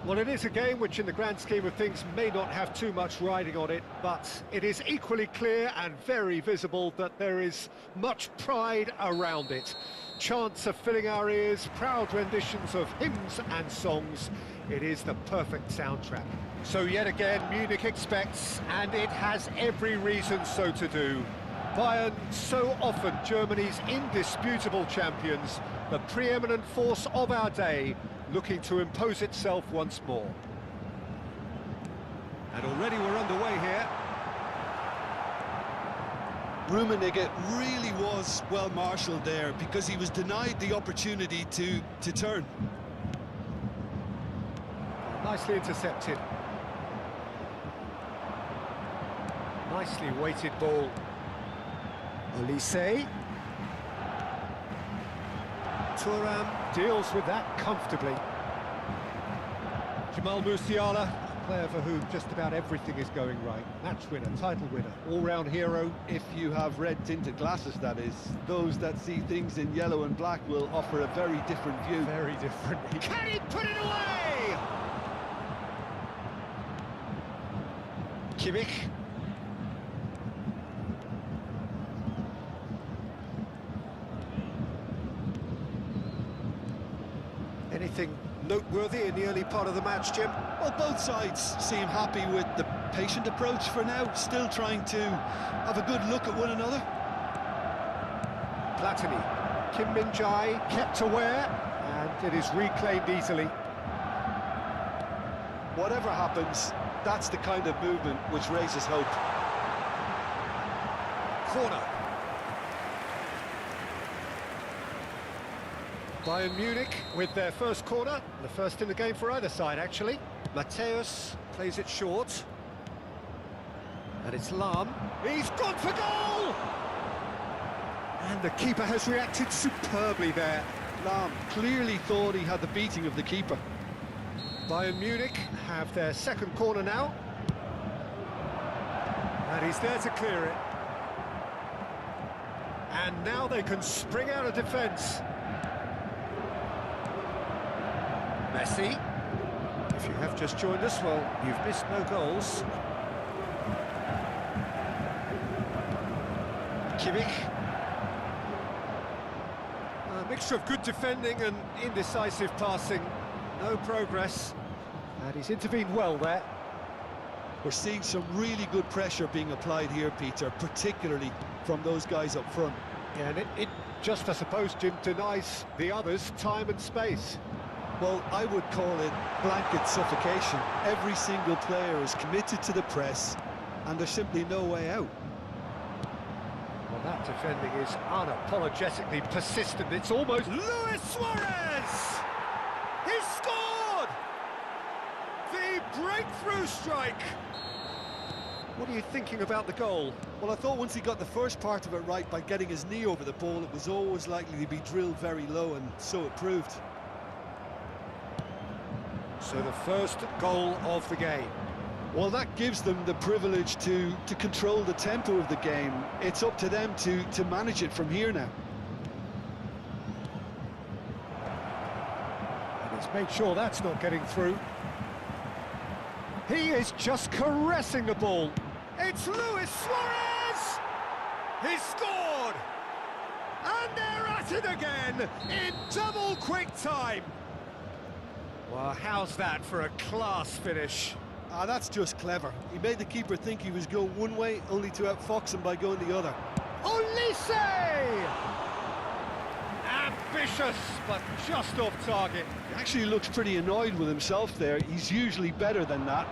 Well, it is a game which in the grand scheme of things may not have too much riding on it, but it is equally clear and very visible that there is much pride around it. Chants are filling our ears, proud renditions of hymns and songs. It is the perfect soundtrack. So yet again, Munich expects, and it has every reason so to do. Bayern, so often Germany's indisputable champions, the preeminent force of our day, looking to impose itself once more. And already we're underway here. Rummenigge really was well marshalled there because he was denied the opportunity to turn. Nicely intercepted. Nicely weighted ball. Olise. Thuram deals with that comfortably. Jamal Musiala, a player for whom just about everything is going right. Match winner, title winner, all-round hero. If you have red tinted glasses, that is. Those that see things in yellow and black will offer a very different view. Very different. Can he put it away? Kimmich. Anything noteworthy in the early part of the match, Jim? Well, both sides seem happy with the patient approach for now, still trying to have a good look at one another. Platini, Kim Min-jae kept aware, and it is reclaimed easily. Whatever happens, that's the kind of movement which raises hope. Corner. Bayern Munich with their first corner, the first in the game for either side, actually. Matthäus plays it short. And it's Lahm. He's gone for goal! And the keeper has reacted superbly there. Lahm clearly thought he had the beating of the keeper. Bayern Munich have their second corner now. And he's there to clear it. And now they can spring out of defence. Messi. If you have just joined us, well, you've missed no goals. Kimmich. Mixture of good defending and indecisive passing. No progress. And he's intervened well there. We're seeing some really good pressure being applied here, Peter, particularly from those guys up front. Yeah, and it just, I suppose, Jim, denies the others time and space. Well, I would call it blanket suffocation. Every single player is committed to the press, and there's simply no way out. Well, that defending is unapologetically persistent. It's almost... Luis Suarez! He scored! The breakthrough strike! What are you thinking about the goal? Well, I thought once he got the first part of it right by getting his knee over the ball, it was always likely to be drilled very low, and so it proved. So the first goal of the game. Well, that gives them the privilege to control the tempo of the game. It's up to them to manage it from here now. And he's made sure that's not getting through. He is just caressing the ball. It's Luis Suarez! He scored! And they're at it again in double quick time. Well, how's that for a class finish? Ah, that's just clever. He made the keeper think he was going one way, only to outfox him by going the other. Olise! Ambitious, but just off target. He actually looks pretty annoyed with himself there. He's usually better than that.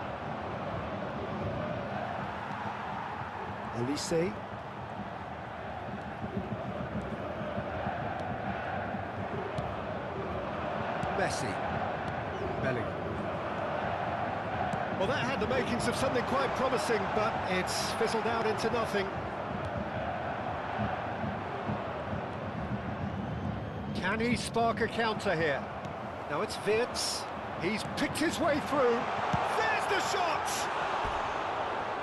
Olise. Messi. Bellingham. Well, that had the makings of something quite promising, but it's fizzled out into nothing. Can he spark a counter here? Now it's Wirtz. He's picked his way through. There's the shot!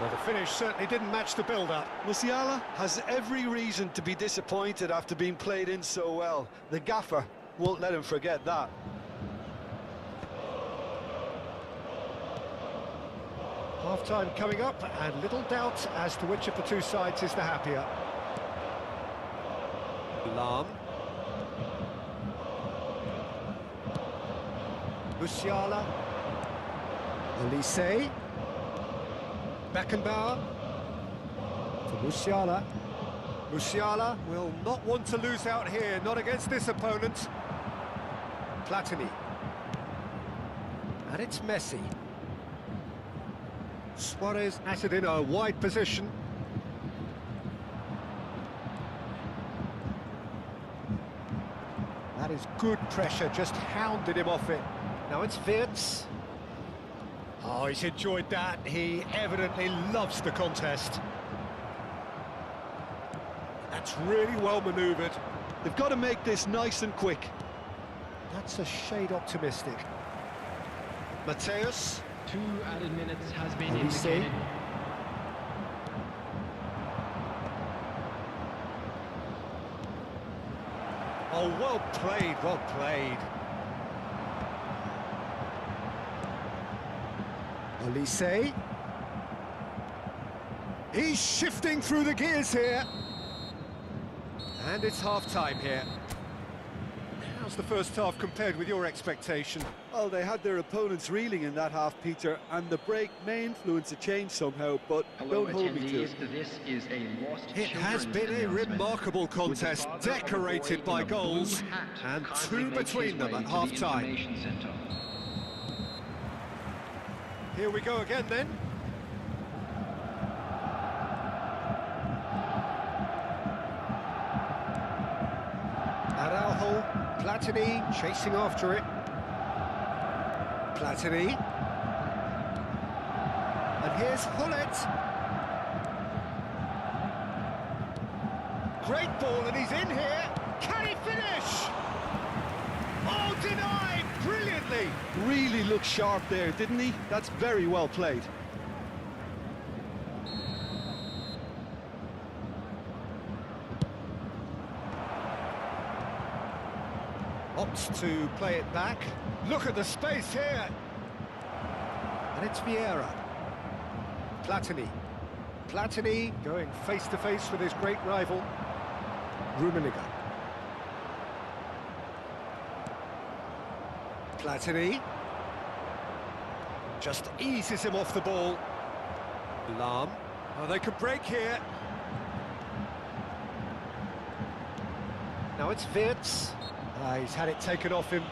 Well, the finish certainly didn't match the build-up. Musiala has every reason to be disappointed after being played in so well. The gaffer won't let him forget that. Half-time coming up, and little doubt as to which of the two sides is the happier. Lam. Musiala. Olise. Beckenbauer. For Musiala. Musiala will not want to lose out here, not against this opponent. Platini. And it's Messi. Suarez at it in a wide position. That is good pressure, just hounded him off it. Now it's Wirtz. Oh, he's enjoyed that. He evidently loves the contest. That's really well manoeuvred. They've got to make this nice and quick. That's a shade optimistic. Mateus. 2 added minutes has been Olise. indicated. Oh, well played, well played. Olise. He's shifting through the gears here. And it's half-time here. How's the first half compared with your expectation? Well, they had their opponents reeling in that half, Peter, and the break may influence a change somehow, but don't hold me to it. This is a lost It has been a remarkable contest, decorated by goals, and 2 between them at half-time. Here we go again then. Araujo, Platini chasing after it. Platini. And here's Hullet. Great ball, and he's in here. Can he finish? Oh, denied brilliantly. Really looked sharp there, didn't he? That's very well played. Opts to play it back. Look at the space here. And it's Vieira. Platini. Platini going face-to-face with his great rival, Rummenigge. Platini. Just eases him off the ball. Lam. Oh, they could break here. Now it's Wirtz. He's had it taken off him.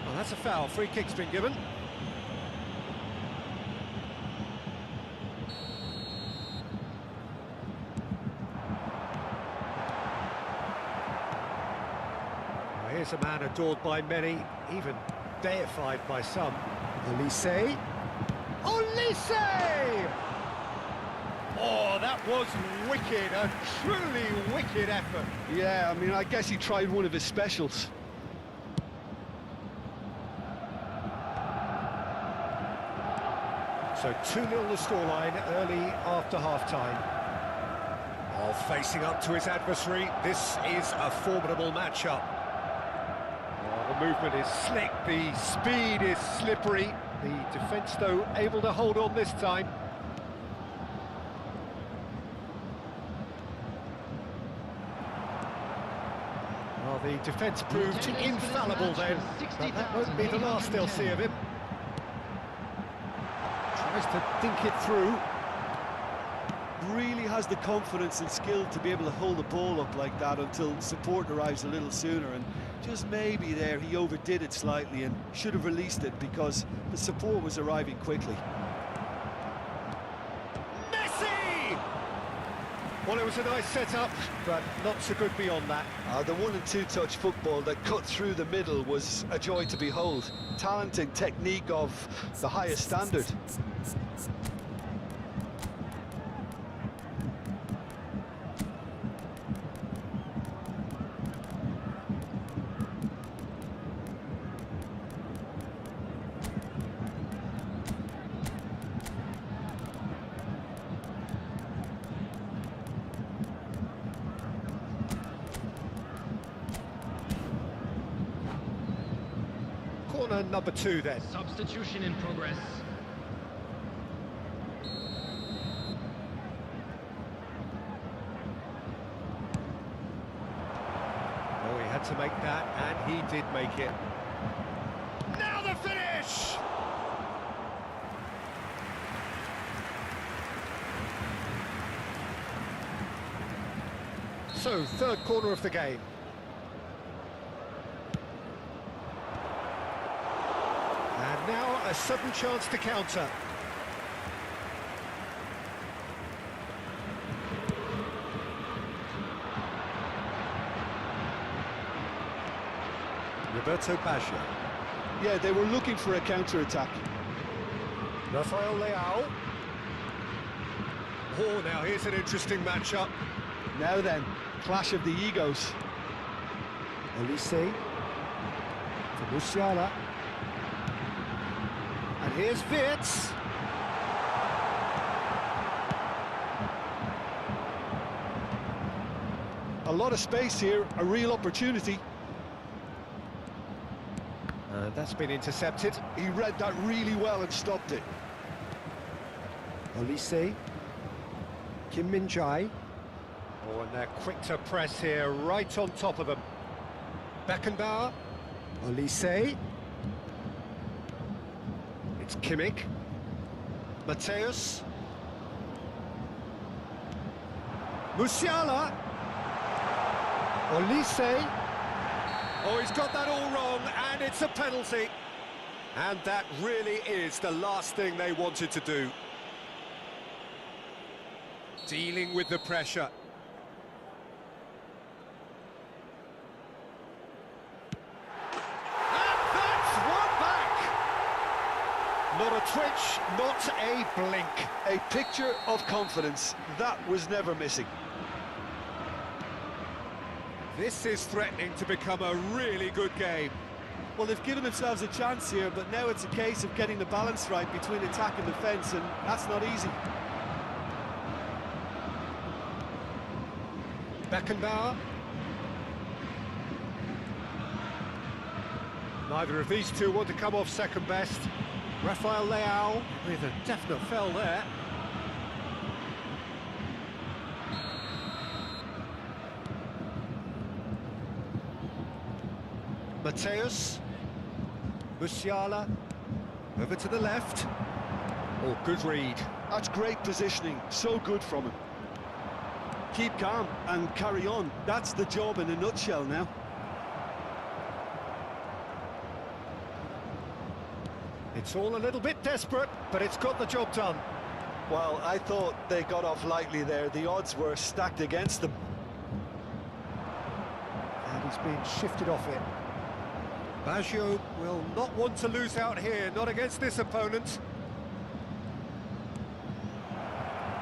Well, that's a foul. Free kick's been given. Well, here's a man adored by many, even deified by some. Olise. Olise! Oh, that was wicked, a truly wicked effort. Yeah, I mean, I guess he tried one of his specials. So 2-0 the scoreline early after half-time. Oh, facing up to his adversary, this is a formidable matchup. Oh, the movement is slick, the speed is slippery. The defence, though, able to hold on this time. Well, the defence proved infallible then, but that won't be the last they'll see of him. Tries to think it through. Really has the confidence and skill to be able to hold the ball up like that until support arrives a little sooner, and just maybe there he overdid it slightly and should have released it because the support was arriving quickly. Messi! Well, it was a nice setup, but not so good beyond that. The 1- and 2-touch football that cut through the middle was a joy to behold. Talent and technique of the highest standard. Corner number 2 then. Substitution in progress. Oh, he had to make that, and he did make it. Now the finish! So, third corner of the game. And now a sudden chance to counter. Roberto Baggio. Yeah, they were looking for a counter-attack. Rafael Leao. Oh, now here's an interesting matchup. Now then, clash of the egos. Olise to Musiala. And here's Wirtz. A lot of space here, a real opportunity. And that's been intercepted. He read that really well and stopped it. Olise. Kim Min-jae. Oh, and they're quick to press here, right on top of them. Beckenbauer. Olise. It's Kimmich. Mateus. Musiala. Olise. Oh, he's got that all wrong, and it's a penalty. And that really is the last thing they wanted to do. Dealing with the pressure. And that's one back! Not a twitch, not a blink. A picture of confidence. That was never missing. This is threatening to become a really good game. Well, they've given themselves a chance here, but now it's a case of getting the balance right between attack and defence, and that's not easy. Beckenbauer. Neither of these two want to come off second best. Rafael Leao with a definite foul there. Mateus. Musiala, over to the left. Oh, good read. That's great positioning, so good from him. Keep calm and carry on. That's the job in a nutshell now. It's all a little bit desperate, but it's got the job done. Well, I thought they got off lightly there. The odds were stacked against them. And he's being shifted off it. Baggio will not want to lose out here, not against this opponent.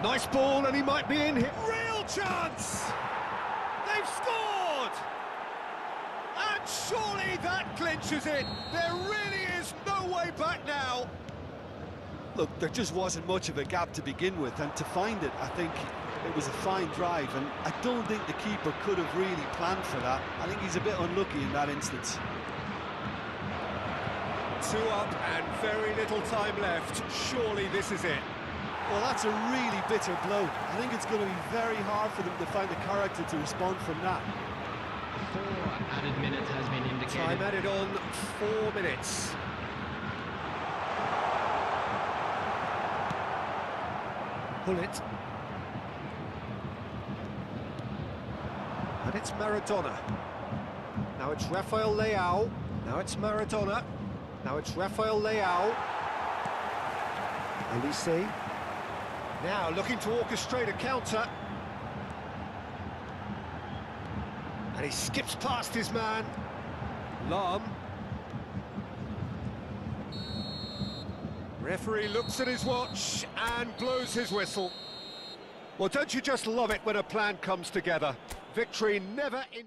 Nice ball, and he might be in here. Real chance! They've scored! And surely that clinches it. There really is no way back now. Look, there just wasn't much of a gap to begin with, and to find it, I think it was a fine drive, and I don't think the keeper could have really planned for that. I think he's a bit unlucky in that instance. 2 up and very little time left. Surely this is it. Well, that's a really bitter blow. I think it's going to be very hard for them to find the character to respond from that. 4 added minutes has been indicated. Time added on, 4 minutes. Pull it. And it's Maradona. Now it's Rafael Leao. Now it's Maradona. Now it's Rafael Leao. Elise. Now looking to orchestrate a counter. And he skips past his man. Lam. Referee looks at his watch and blows his whistle. Well, don't you just love it when a plan comes together? Victory never in...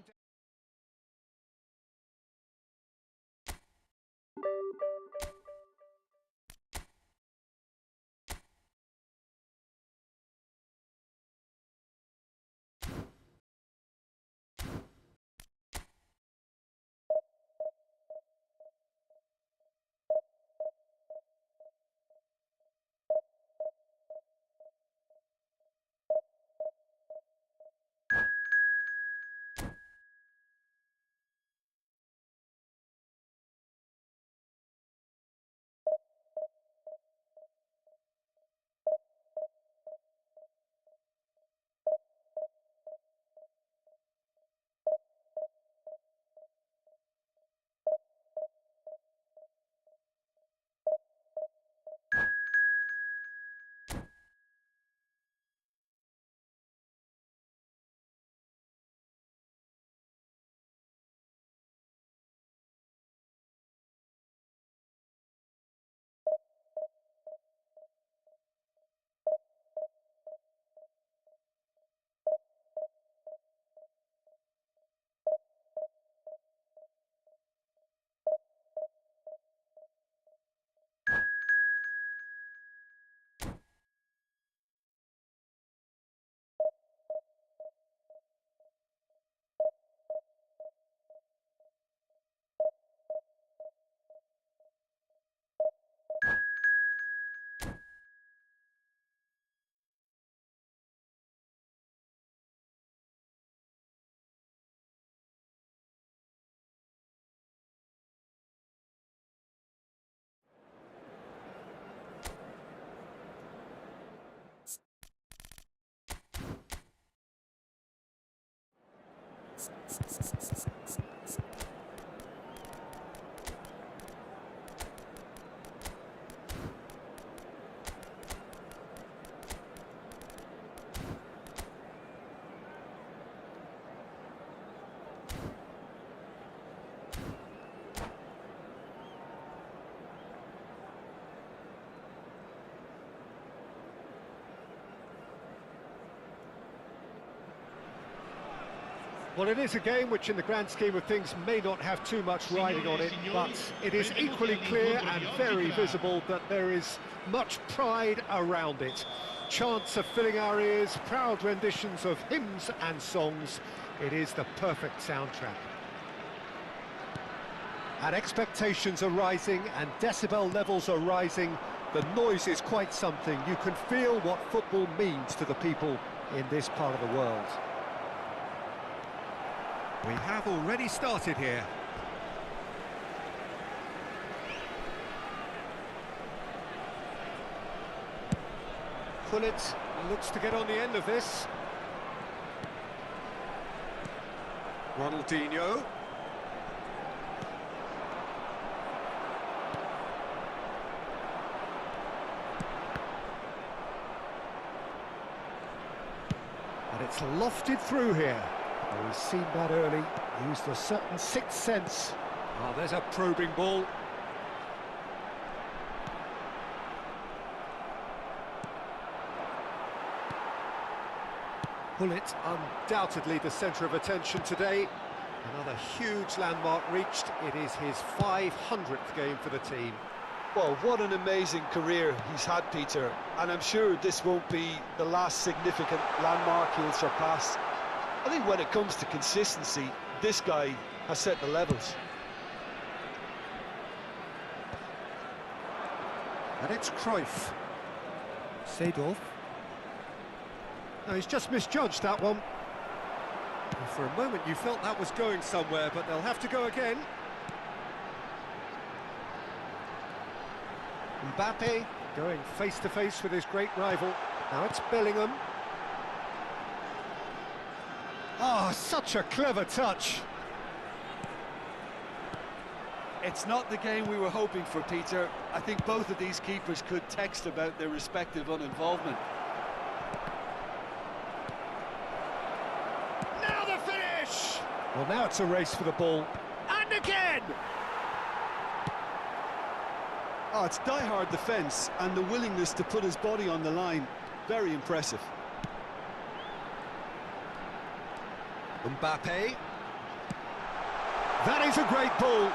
Well, it is a game which in the grand scheme of things may not have too much riding on it, but it is equally clear and very visible that there is much pride around it. Chants are filling our ears, proud renditions of hymns and songs. It is the perfect soundtrack. And expectations are rising and decibel levels are rising. The noise is quite something. You can feel what football means to the people in this part of the world. We have already started here. Pullet looks to get on the end of this. Ronaldinho. And it's lofted through here. Oh, he's seen that early, used a certain sixth sense. Oh, there's a probing ball. Pullet, undoubtedly the centre of attention today. Another huge landmark reached. It is his 500th game for the team. Well, what an amazing career he's had, Peter. And I'm sure this won't be the last significant landmark he'll surpass. I think when it comes to consistency, this guy has set the levels. And it's Cruyff. Seedorf. No, he's just misjudged that one. Well, for a moment you felt that was going somewhere, but they'll have to go again. Mbappe going face-to-face with his great rival. Now it's Bellingham. Oh, such a clever touch. It's not the game we were hoping for, Peter. I think both of these keepers could text about their respective uninvolvement. Now the finish! Well, now it's a race for the ball. And again! Oh, it's die-hard defence and the willingness to put his body on the line. Very impressive. Mbappe. That is a great ball.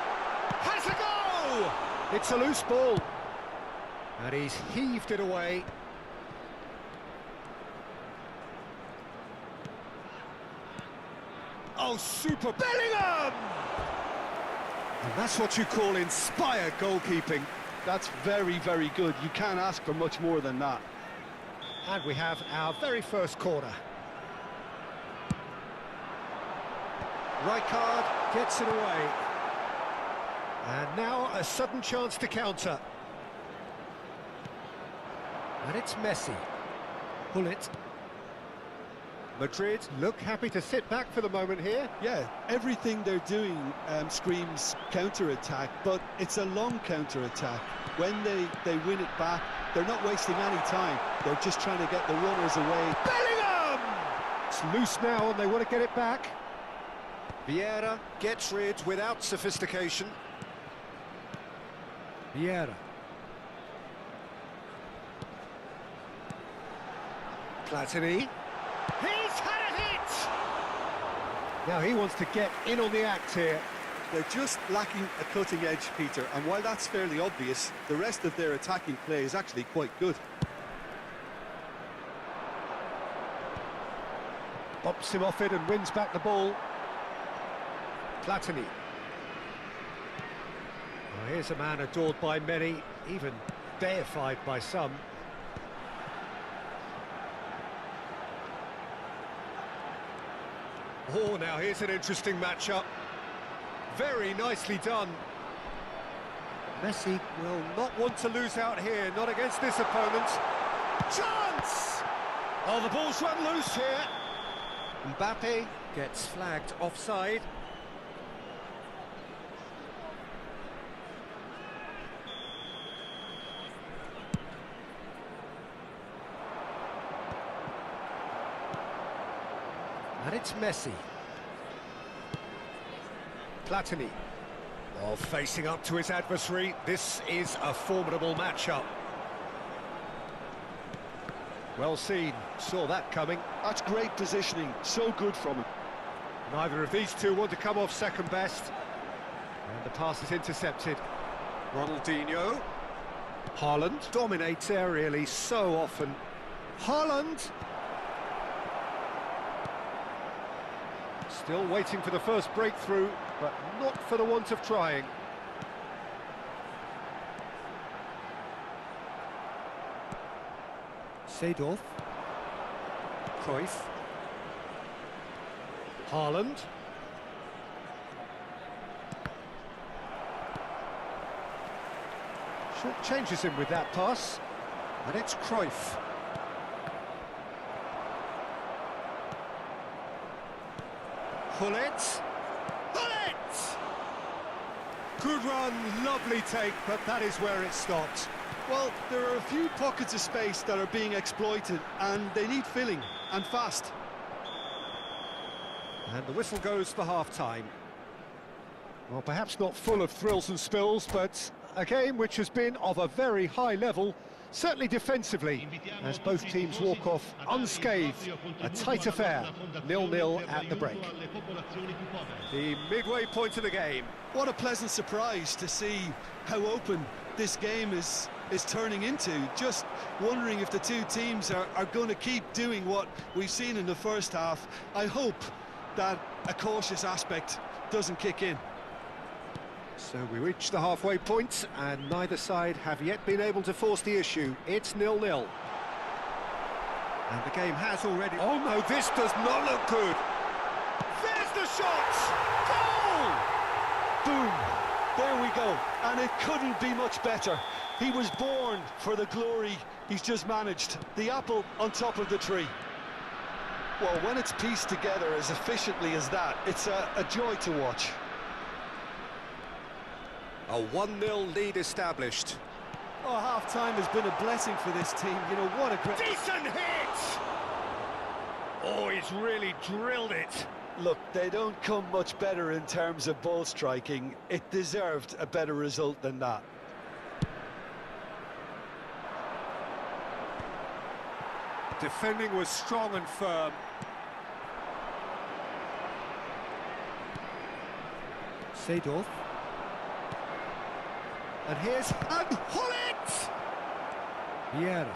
Has a go! It's a loose ball. And he's heaved it away. Oh, super Bellingham! And that's what you call inspired goalkeeping. That's very, very good. You can't ask for much more than that. And we have our very first corner. Rijkaard gets it away. And now a sudden chance to counter. And it's Messi. Pullet. Madrid look happy to sit back for the moment here. Yeah, everything they're doing screams counter-attack, but it's a long counter-attack. When they win it back, they're not wasting any time. They're just trying to get the runners away. Bellingham! It's loose now and they want to get it back. Vieira gets rid without sophistication. Vieira. Platini. He's had a hit! Now he wants to get in on the act here. They're just lacking a cutting edge, Peter, and while that's fairly obvious, the rest of their attacking play is actually quite good. Bumps him off it and wins back the ball. Platini. Well, here's a man adored by many, even deified by some. Oh, now here's an interesting matchup. Very nicely done. Messi will not want to lose out here, not against this opponent. Chance! Oh, the ball's run loose here. Mbappe gets flagged offside. And it's Messi. Platini. Oh, facing up to his adversary. This is a formidable matchup. Well seen. Saw that coming. That's great positioning. So good from him. Neither of these two want to come off second best. And the pass is intercepted. Ronaldinho. Haaland dominates aerially so often. Haaland. Still waiting for the first breakthrough, but not for the want of trying. Seedorf. Cruyff. Haaland. Short changes him with that pass. And it's Cruyff. Hullet! Hullet! Good run, lovely take, but that is where it stopped. Well, there are a few pockets of space that are being exploited, and they need filling, and fast. And the whistle goes for half-time. Well, perhaps not full of thrills and spills, but a game which has been of a very high level, certainly defensively, as both teams walk off unscathed. A tight affair, 0-0 at the break. The midway point of the game. What a pleasant surprise to see how open this game is turning into. Just wondering if the two teams are going to keep doing what we've seen in the first half. I hope that a cautious aspect doesn't kick in. So we reach the halfway point, and neither side have yet been able to force the issue. It's 0-0. And the game has already... Oh no, this does not look good. There's the shot! Goal! Boom! There we go. And it couldn't be much better. He was born for the glory he's just managed. The apple on top of the tree. Well, when it's pieced together as efficiently as that, it's a joy to watch. A 1-0 lead established. Oh, half-time has been a blessing for this team. You know, what a great... Decent hit! Oh, he's really drilled it. Look, they don't come much better in terms of ball striking. It deserved a better result than that. Defending was strong and firm. Seedorf. And here's Hullet! Vieira.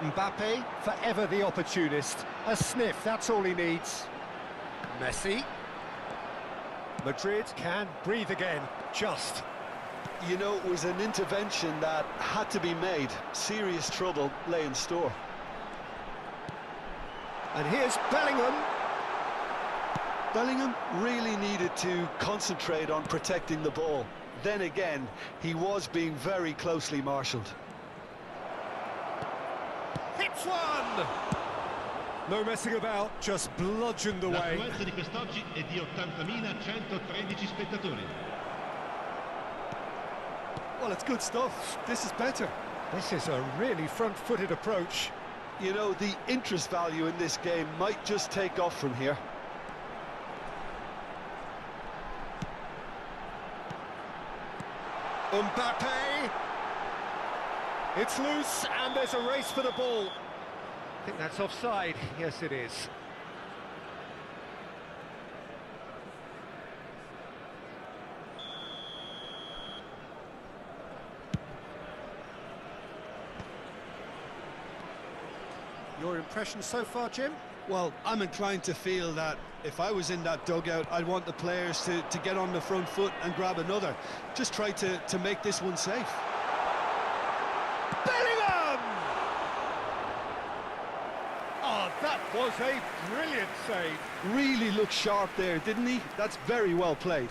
Mbappe, forever the opportunist. A sniff, that's all he needs. Messi. Madrid can breathe again, just. You know, it was an intervention that had to be made. Serious trouble lay in store. And here's Bellingham. Bellingham really needed to concentrate on protecting the ball. Then again, he was being very closely marshalled. Hits one! No messing about, just bludgeoned away. L'affluenza di quest'oggi è di 80.113 spettatori. Well, it's good stuff. This is better. This is a really front-footed approach. You know, the interest value in this game might just take off from here. Mbappe! It's loose, and there's a race for the ball. I think that's offside. Yes, it is. Your impression so far, Jim? Well, I'm inclined to feel that if I was in that dugout, I'd want the players to get on the front foot and grab another. Just try to make this one safe. Bellingham! Oh, that was a brilliant save. Really looked sharp there, didn't he? That's very well played.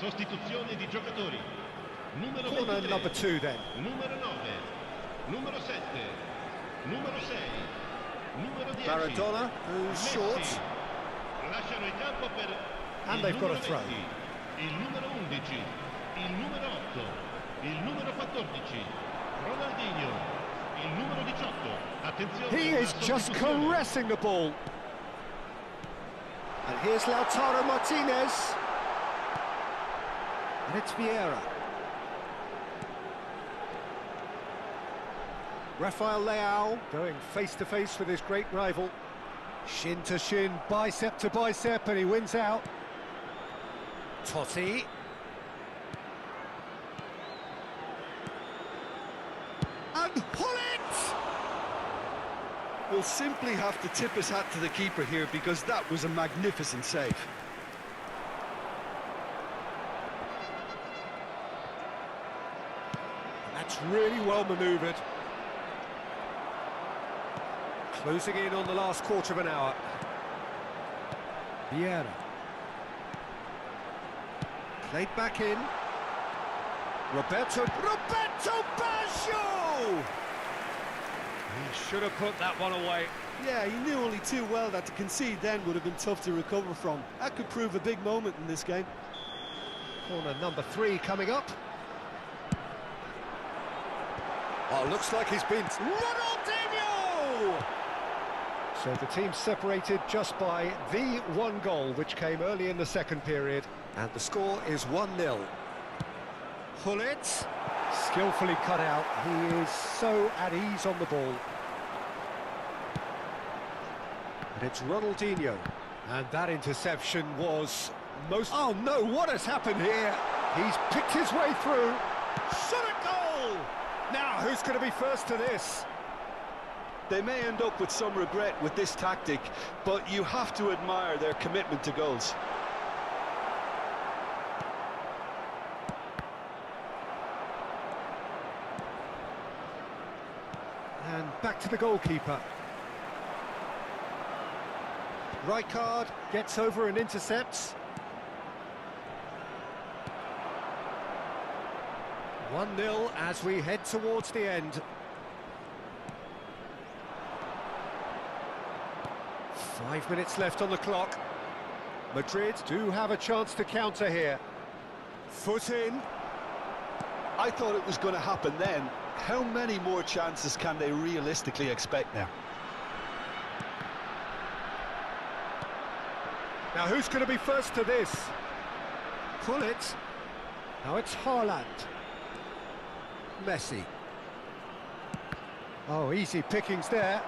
Sostituzione di giocatori. Numero Corner 23, number 2 then. numero 9, numero 7, numero 6, numero 10. Maradona, who's Messi. short. Lasciano il campo per And il they've got numero a throw. 20, il numero 11, il numero 8, il numero 14, Ronaldinho, il numero 18. Attenzione, He is la just sostituzione. caressing the ball. And here's Lautaro Martinez. And it's Vieira. Rafael Leao going face-to-face with his great rival. Shin to shin, bicep to bicep, and he wins out. Totti. will simply have to tip his hat to the keeper here because that was a magnificent save. That's really well manoeuvred. Closing in on the last quarter of an hour. Vieira. Played back in. Roberto Baggio! He should have put that one away. Yeah, he knew only too well that to concede then would have been tough to recover from. That could prove a big moment in this game. Corner number 3 coming up. Oh, looks like he's been... Ronaldinho! So the team separated just by the one goal, which came early in the second period. And the score is 1-0. Hullet, skillfully cut out. He is so at ease on the ball. And it's Ronaldinho. And that interception was most... Oh no, what has happened here? He's picked his way through. Shot a goal! Now, who's going to be first to this? They may end up with some regret with this tactic, but you have to admire their commitment to goals. And back to the goalkeeper. Rijkaard gets over and intercepts. 1-0 as we head towards the end. 5 minutes left on the clock. Madrid do have a chance to counter here. Foot in. I thought it was going to happen then. How many more chances can they realistically expect now? Now who's going to be first to this? Pull it. Now it's Haaland. Messi. Oh, easy pickings there.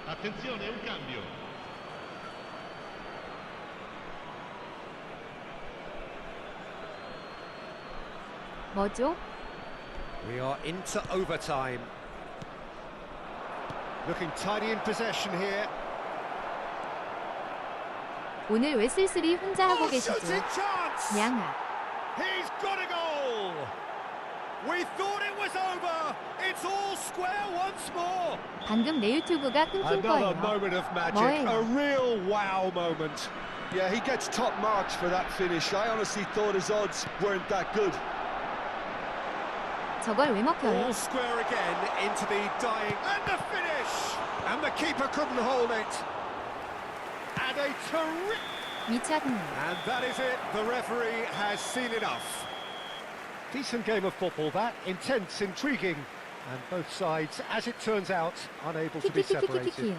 Attenzione, un cambio. 뭐죠? We are into overtime. Looking tidy in possession here. 오늘 왜 쓸쓸히 혼자 하고 계시죠? Shooting chance! 양아. He's got a goal! We thought it was over! It's all square once more! 방금 내 유튜브가 끊긴 Another 거예요. moment of magic, 뭐예요? a real wow moment. Yeah, he gets top marks for that finish. I honestly thought his odds weren't that good. 저걸 왜 먹혀요? All square again into the dying... And the finish! And the keeper couldn't hold it. And a terrific... 미쳤네. And that is it. The referee has seen enough. Decent game of football, that. Intense, intriguing. And both sides, as it turns out, unable to be separated. 키키키키키키.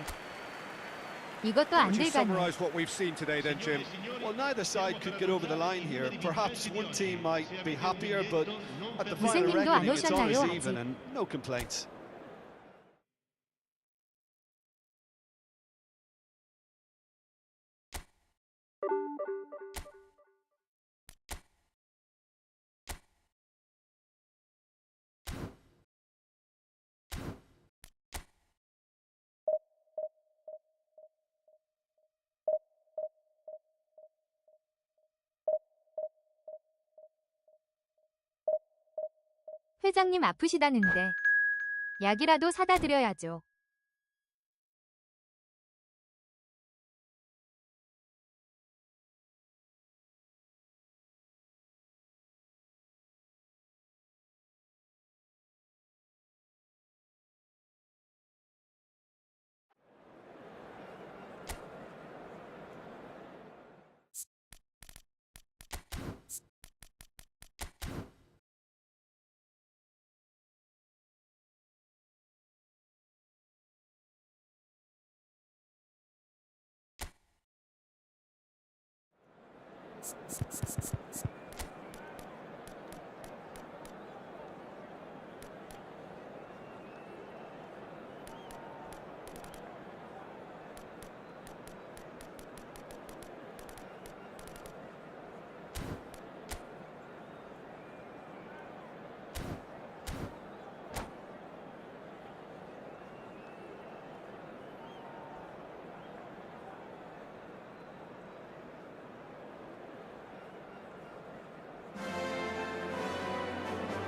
이것도 How 안 would you 들어가네. summarise what we've seen today then, Jim? Well, neither side could get over the line here. Perhaps one team might be happier, but at the final 선생님도 안 reckoning, it's always 오셨나요, even 아직? and no complaints. 회장님 아프시다는데. 약이라도 사다 드려야죠.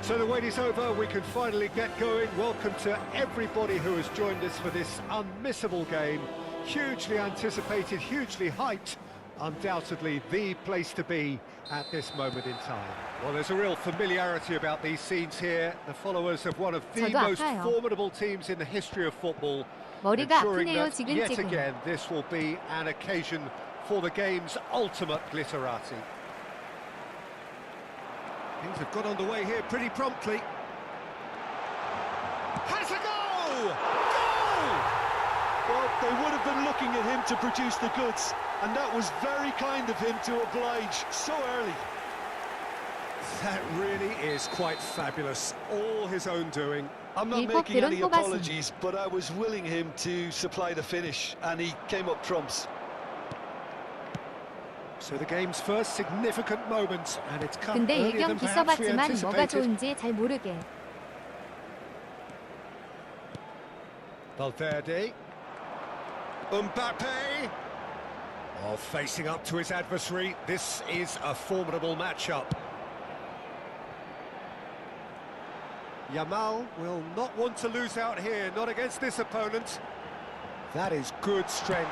So the wait is over, we can finally get going. Welcome to everybody who has joined us for this unmissable game. Hugely anticipated, hugely hyped. Undoubtedly the place to be at this moment in time. Well, there's a real familiarity about these scenes here. The followers of one of the 저도 most 아파요. formidable teams in the history of football. 머리가 Ensuring 아프네요, that yet 지근지근. again this will be an occasion for the game's ultimate glitterati. Things have got underway here pretty promptly. Has a goal! Goal! Well, they would have been looking at him to produce the goods, and that was very kind of him to oblige so early. That really is quite fabulous. All his own doing. I'm not 일곱 making 개를 any 뽑았습니다. apologies, but I was willing him to supply the finish, and he came up trumps. So the game's first significant moment, and it's come 근데 earlier than 일경기 perhaps we 써봤지만 뭐가 anticipated. 좋은지 잘 모르게. Valverde. Mbappe. Oh, facing up to his adversary. This is a formidable matchup. Yamal will not want to lose out here, not against this opponent. That is good strength.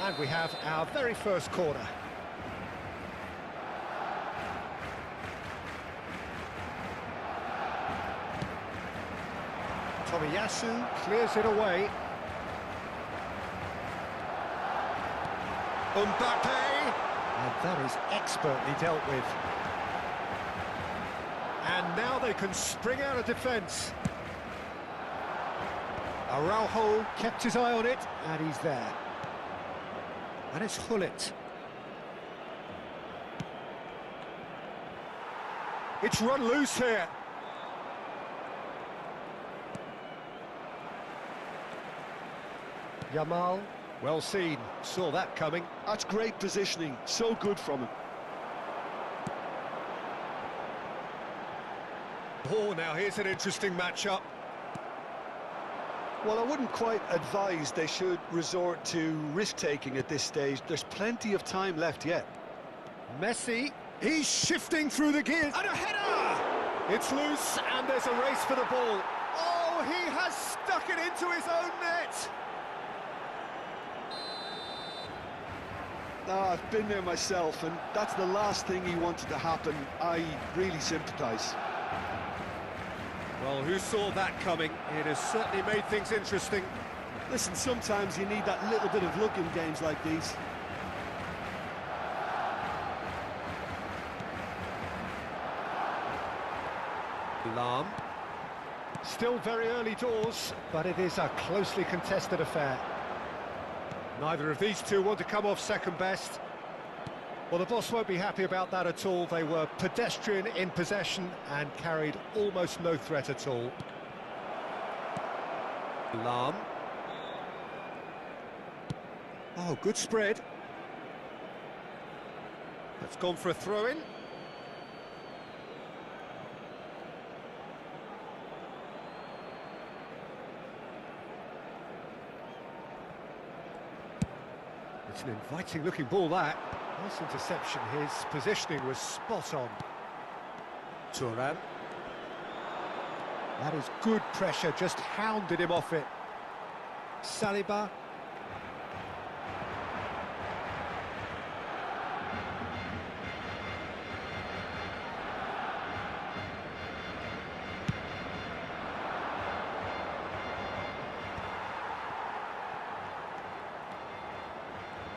And we have our very first corner. Tomiyasu clears it away. Mbappe! And that is expertly dealt with. And now they can spring out of defence. Araujo kept his eye on it, and he's there. And it's Hullet. It's run loose here. Yamal, well seen, saw that coming. That's great positioning, so good from him. Oh, now here's an interesting matchup. Well, I wouldn't quite advise they should resort to risk-taking at this stage. There's plenty of time left yet. Messi, he's shifting through the gears, and a header! It's loose, and there's a race for the ball. Oh, he has stuck it into his own net! I've been there myself, and that's the last thing he wanted to happen. I really sympathise. Well, who saw that coming? It has certainly made things interesting. Listen, sometimes you need that little bit of luck in games like these. Lam. Still very early doors, but it is a closely contested affair. Neither of these two want to come off second best. Well, the boss won't be happy about that at all. They were pedestrian in possession and carried almost no threat at all. Lam. Oh, good spread. That's gone for a throw-in. It's an inviting-looking ball, that. Nice interception, his positioning was spot on. Thuram. That is good pressure, just hounded him off it. Saliba.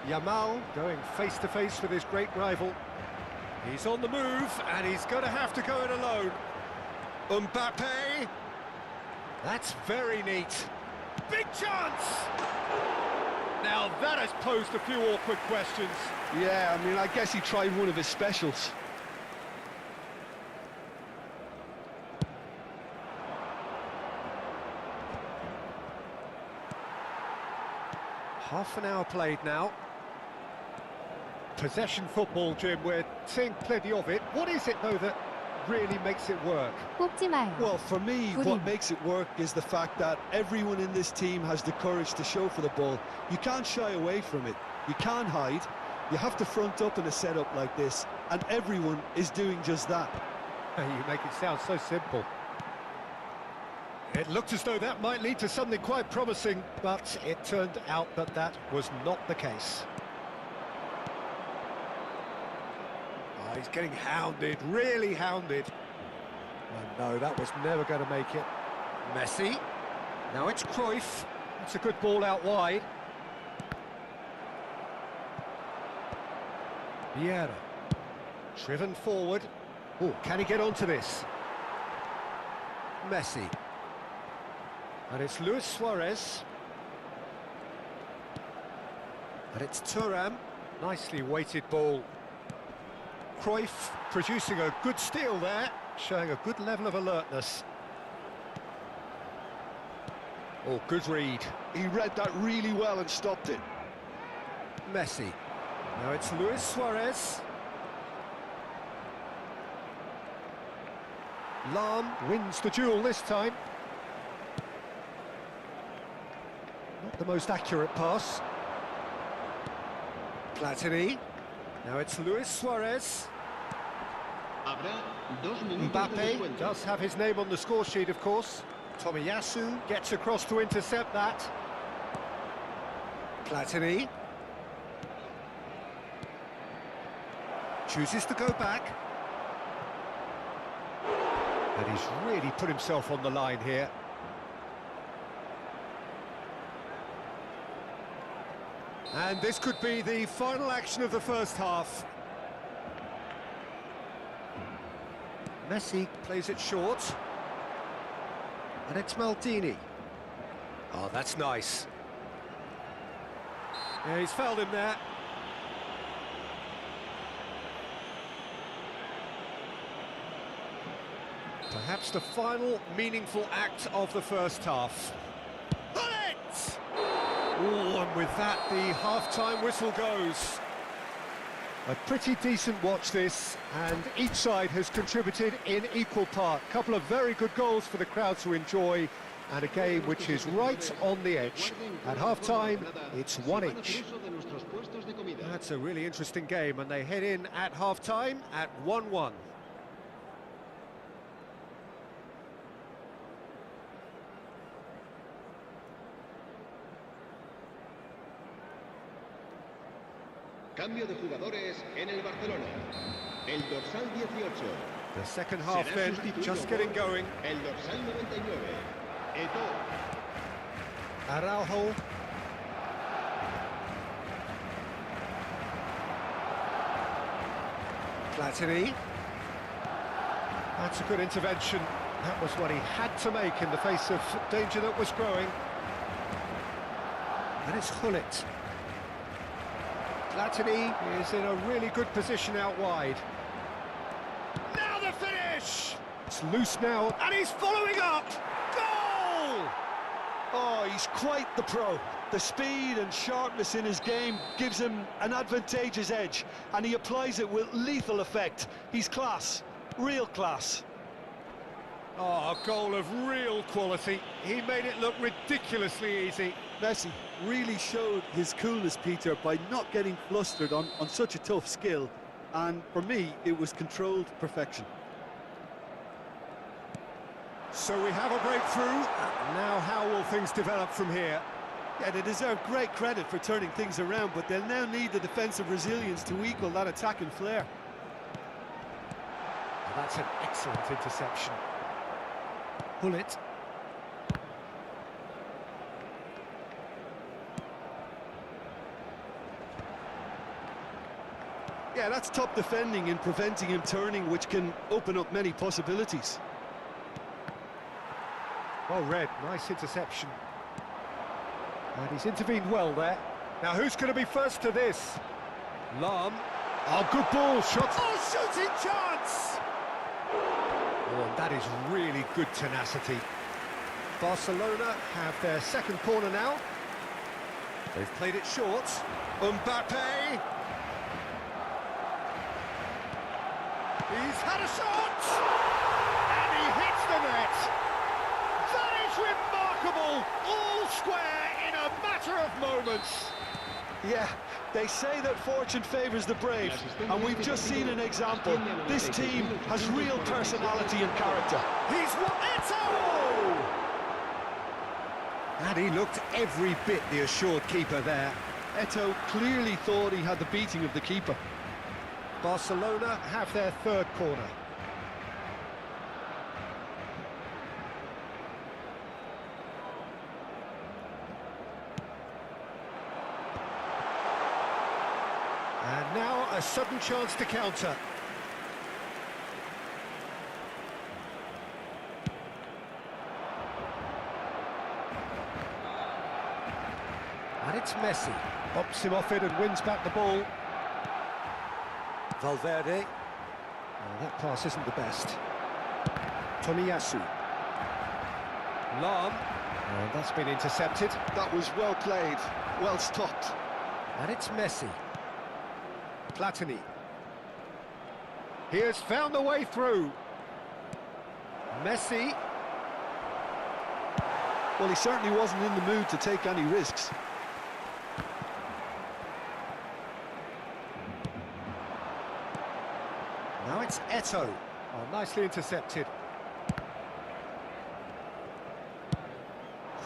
Yamal going face-to-face with his great rival. He's on the move, and he's going to have to go it alone. Mbappe. That's very neat. Big chance! Now that has posed a few awkward questions. Yeah, I mean, I guess he tried one of his specials. Half an hour played now. Possession football, Jim, we're seeing plenty of it. What is it, though, that really makes it work? 뽑지 마요. Well, for me, what makes it work is the fact that everyone in this team has the courage to show for the ball. You can't shy away from it. You can't hide. You have to front up in a setup like this, and everyone is doing just that. You make it sound so simple. It looked as though that might lead to something quite promising, but it turned out that that was not the case. Oh, he's getting hounded, really hounded. Oh, no, that was never going to make it. Messi. Now it's Cruyff. It's a good ball out wide. Vieira. Driven forward. Oh, can he get onto this? Messi. And it's Luis Suarez. And it's Thuram. Nicely weighted ball. Cruyff producing a good steal there, showing a good level of alertness. Oh, good read. He read that really well and stopped it. Messi. Now it's Luis Suarez. Lam wins the duel this time. Not the most accurate pass. Platini. Now it's Luis Suarez. Mbappe does have his name on the score sheet, of course. Tomiyasu gets across to intercept that. Platini. Chooses to go back. And he's really put himself on the line here. And this could be the final action of the first half. Messi plays it short. And it's Maldini. Oh, that's nice. Yeah, he's fouled him there. Perhaps the final meaningful act of the first half. Got it! Oh, and with that, the half-time whistle goes. A pretty decent watch this, and each side has contributed in equal part. A couple of very good goals for the crowd to enjoy, and a game which is right on the edge. At half-time, it's 1 each. That's a really interesting game, and they head in at half-time at 1-1. Cambio de jugadores en el Barcelona. El dorsal 18. The second half then, just getting going. El dorsal 99. Eto'o. Araujo. Platini. That's a good intervention. That was what he had to make in the face of danger that was growing. And it's Hullet. Platini is in a really good position out wide. Now the finish! It's loose now, and he's following up! Goal! Oh, he's quite the pro. The speed and sharpness in his game gives him an advantageous edge, and he applies it with lethal effect. He's class, real class. Oh, a goal of real quality. He made it look ridiculously easy. Messi really showed his coolness, Peter, by not getting flustered on such a tough skill. And for me, it was controlled perfection. So we have a breakthrough. Now how will things develop from here? Yeah, they deserve great credit for turning things around, but they'll now need the defensive resilience to equal that attacking flair. That's an excellent interception. Pull it. Yeah, that's top defending and preventing him turning, which can open up many possibilities. Well read, nice interception. And he's intervened well there. Now who's going to be first to this? Lam. Oh, good ball, shot. Oh, shooting chance! Oh, and that is really good tenacity. Barcelona have their second corner now. They've played it short. Mbappe. He's had a shot! And he hits the net! That is remarkable! All square in a matter of moments! Yeah, they say that fortune favours the brave, and we've just seen an example. This team has real personality and character. He's Eto'o! And he looked every bit the assured keeper there. Eto'o clearly thought he had the beating of the keeper. Barcelona have their third corner. And now a sudden chance to counter. And it's Messi. Pops him off it and wins back the ball. Valverde. Oh, that pass isn't the best. Tomiyasu. Lam. And that's been intercepted. That was well played, well stopped. And it's Messi. Platini. He has found the way through. Messi. Well, he certainly wasn't in the mood to take any risks. Now it's Eto'o. Oh, nicely intercepted.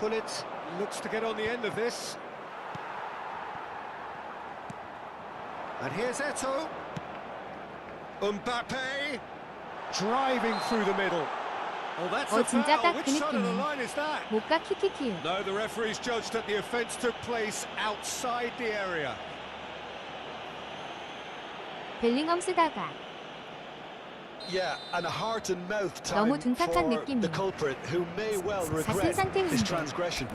Gullit looks to get on the end of this. And here's Eto'o. Mbappe driving through the middle. Oh, that's a 진짜 foul. 딱 Which 그 side of the 느낌이야. line is that? 못가 키키키우. No, the referee's judged that the offence took place outside the area. 벨링엄 쓰다가 Yeah, and a heart and mouth 너무 time 둔탁한 for 느낌이야. the culprit, who may well regret 상태인데. his transgression.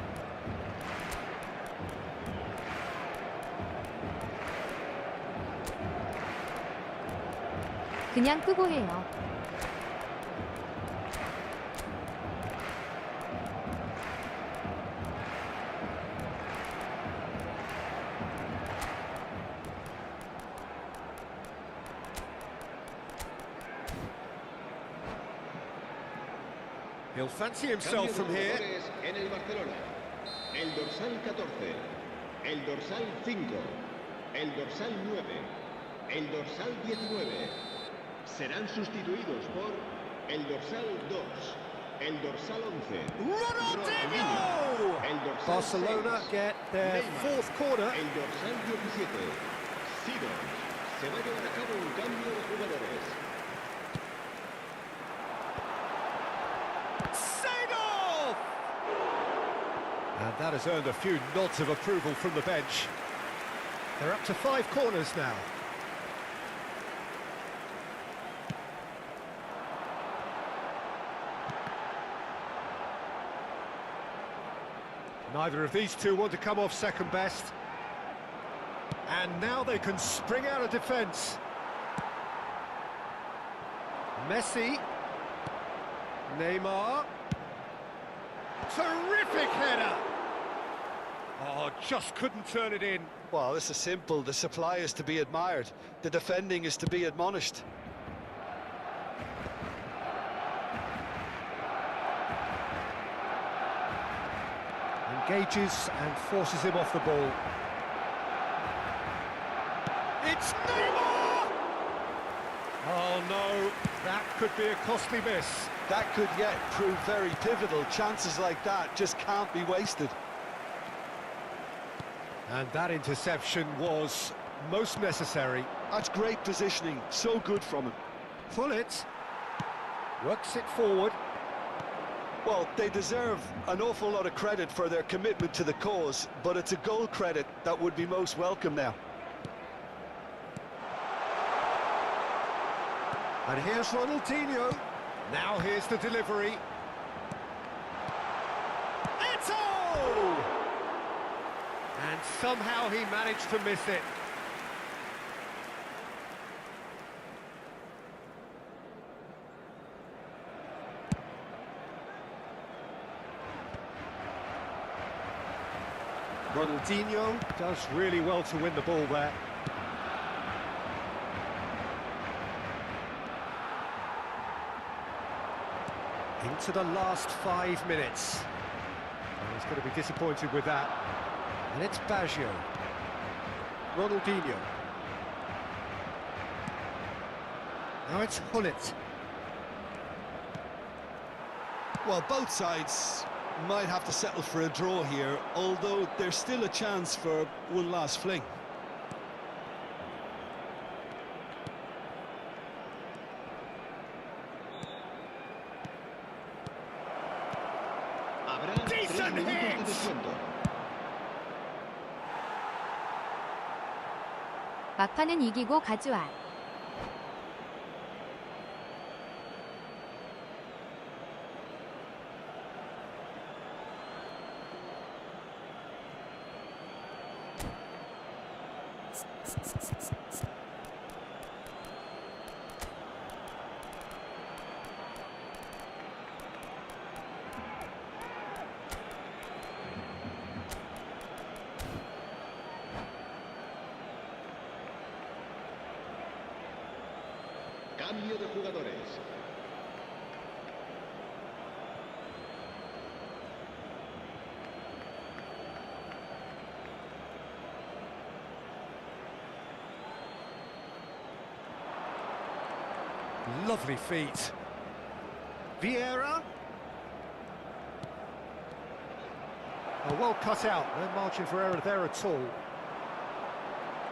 그냥 끄고 해요. He'll fancy himself from here. En el Barcelona. El dorsal 14, el dorsal 5, el dorsal 9, el dorsal 19. Serán sustituidos por el dorsal 2, el dorsal 11. Ronaldinho! El dorsal Barcelona 6, get their Neymar. fourth corner. El dorsal 17, Sidon. Se va a llevar a cabo un cambio de jugadores. Seedorf! And that has earned a few nods of approval from the bench. They're up to 5 corners now. Neither of these two want to come off second best. And now they can spring out of defence. Messi. Neymar. Terrific header! Oh, just couldn't turn it in. Well, this is simple. The supply is to be admired. The defending is to be admonished. Engages and forces him off the ball. It's Neymar! Oh no, that could be a costly miss. That could yet prove very pivotal. Chances like that just can't be wasted. And that interception was most necessary. That's great positioning, so good from him. Pullet works it forward. Well, they deserve an awful lot of credit for their commitment to the cause, but it's a goal credit that would be most welcome now. And here's Ronaldinho. Now here's the delivery. Eto'o! And somehow he managed to miss it. Ronaldinho does really well to win the ball there. Into the last 5 minutes. And he's going to be disappointed with that. And it's Baggio. Ronaldinho. Now it's Hullet. Well, both sides might have to settle for a draw here, although there's still a chance for one last fling. Decent hit! 막판은 이기고 가져와. Cambio de jugadores. Lovely feet. Vieira. Oh, well cut out. No margin for error there at all.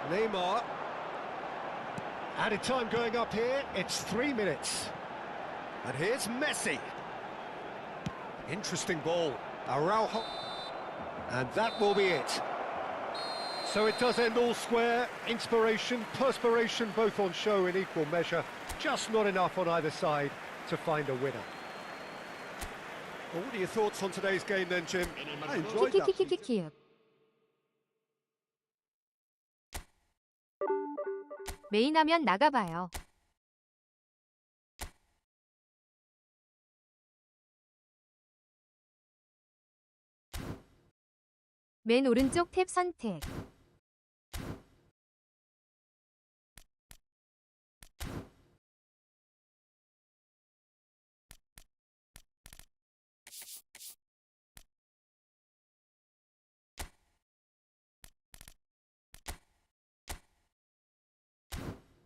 Neymar. Added time going up here. It's 3 minutes. And here's Messi. Interesting ball. Araujo. And that will be it. So it does end all square. Inspiration, perspiration, both on show in equal measure. Just not enough on either side to find a winner. Well, what are your thoughts on today's game then, Jim? I enjoyed that. 키키키키키키키. 메인 화면 나가봐요. 맨 오른쪽 탭 선택.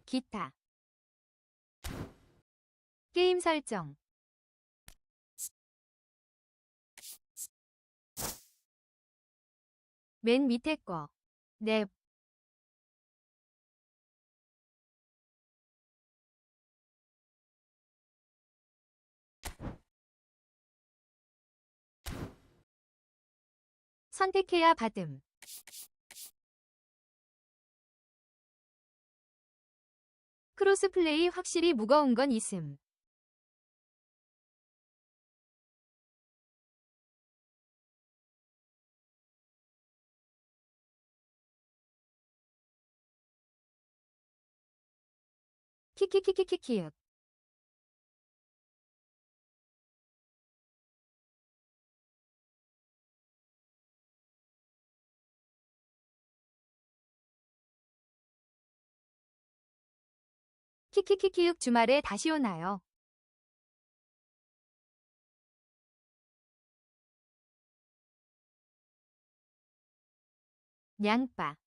기타. 게임 설정. 맨 밑에 거. 넵. 선택해야 받음. 크로스 플레이 확실히 무거운 건 있음. 키키키키키키. 키키키키육 주말에 다시 오나요? 양파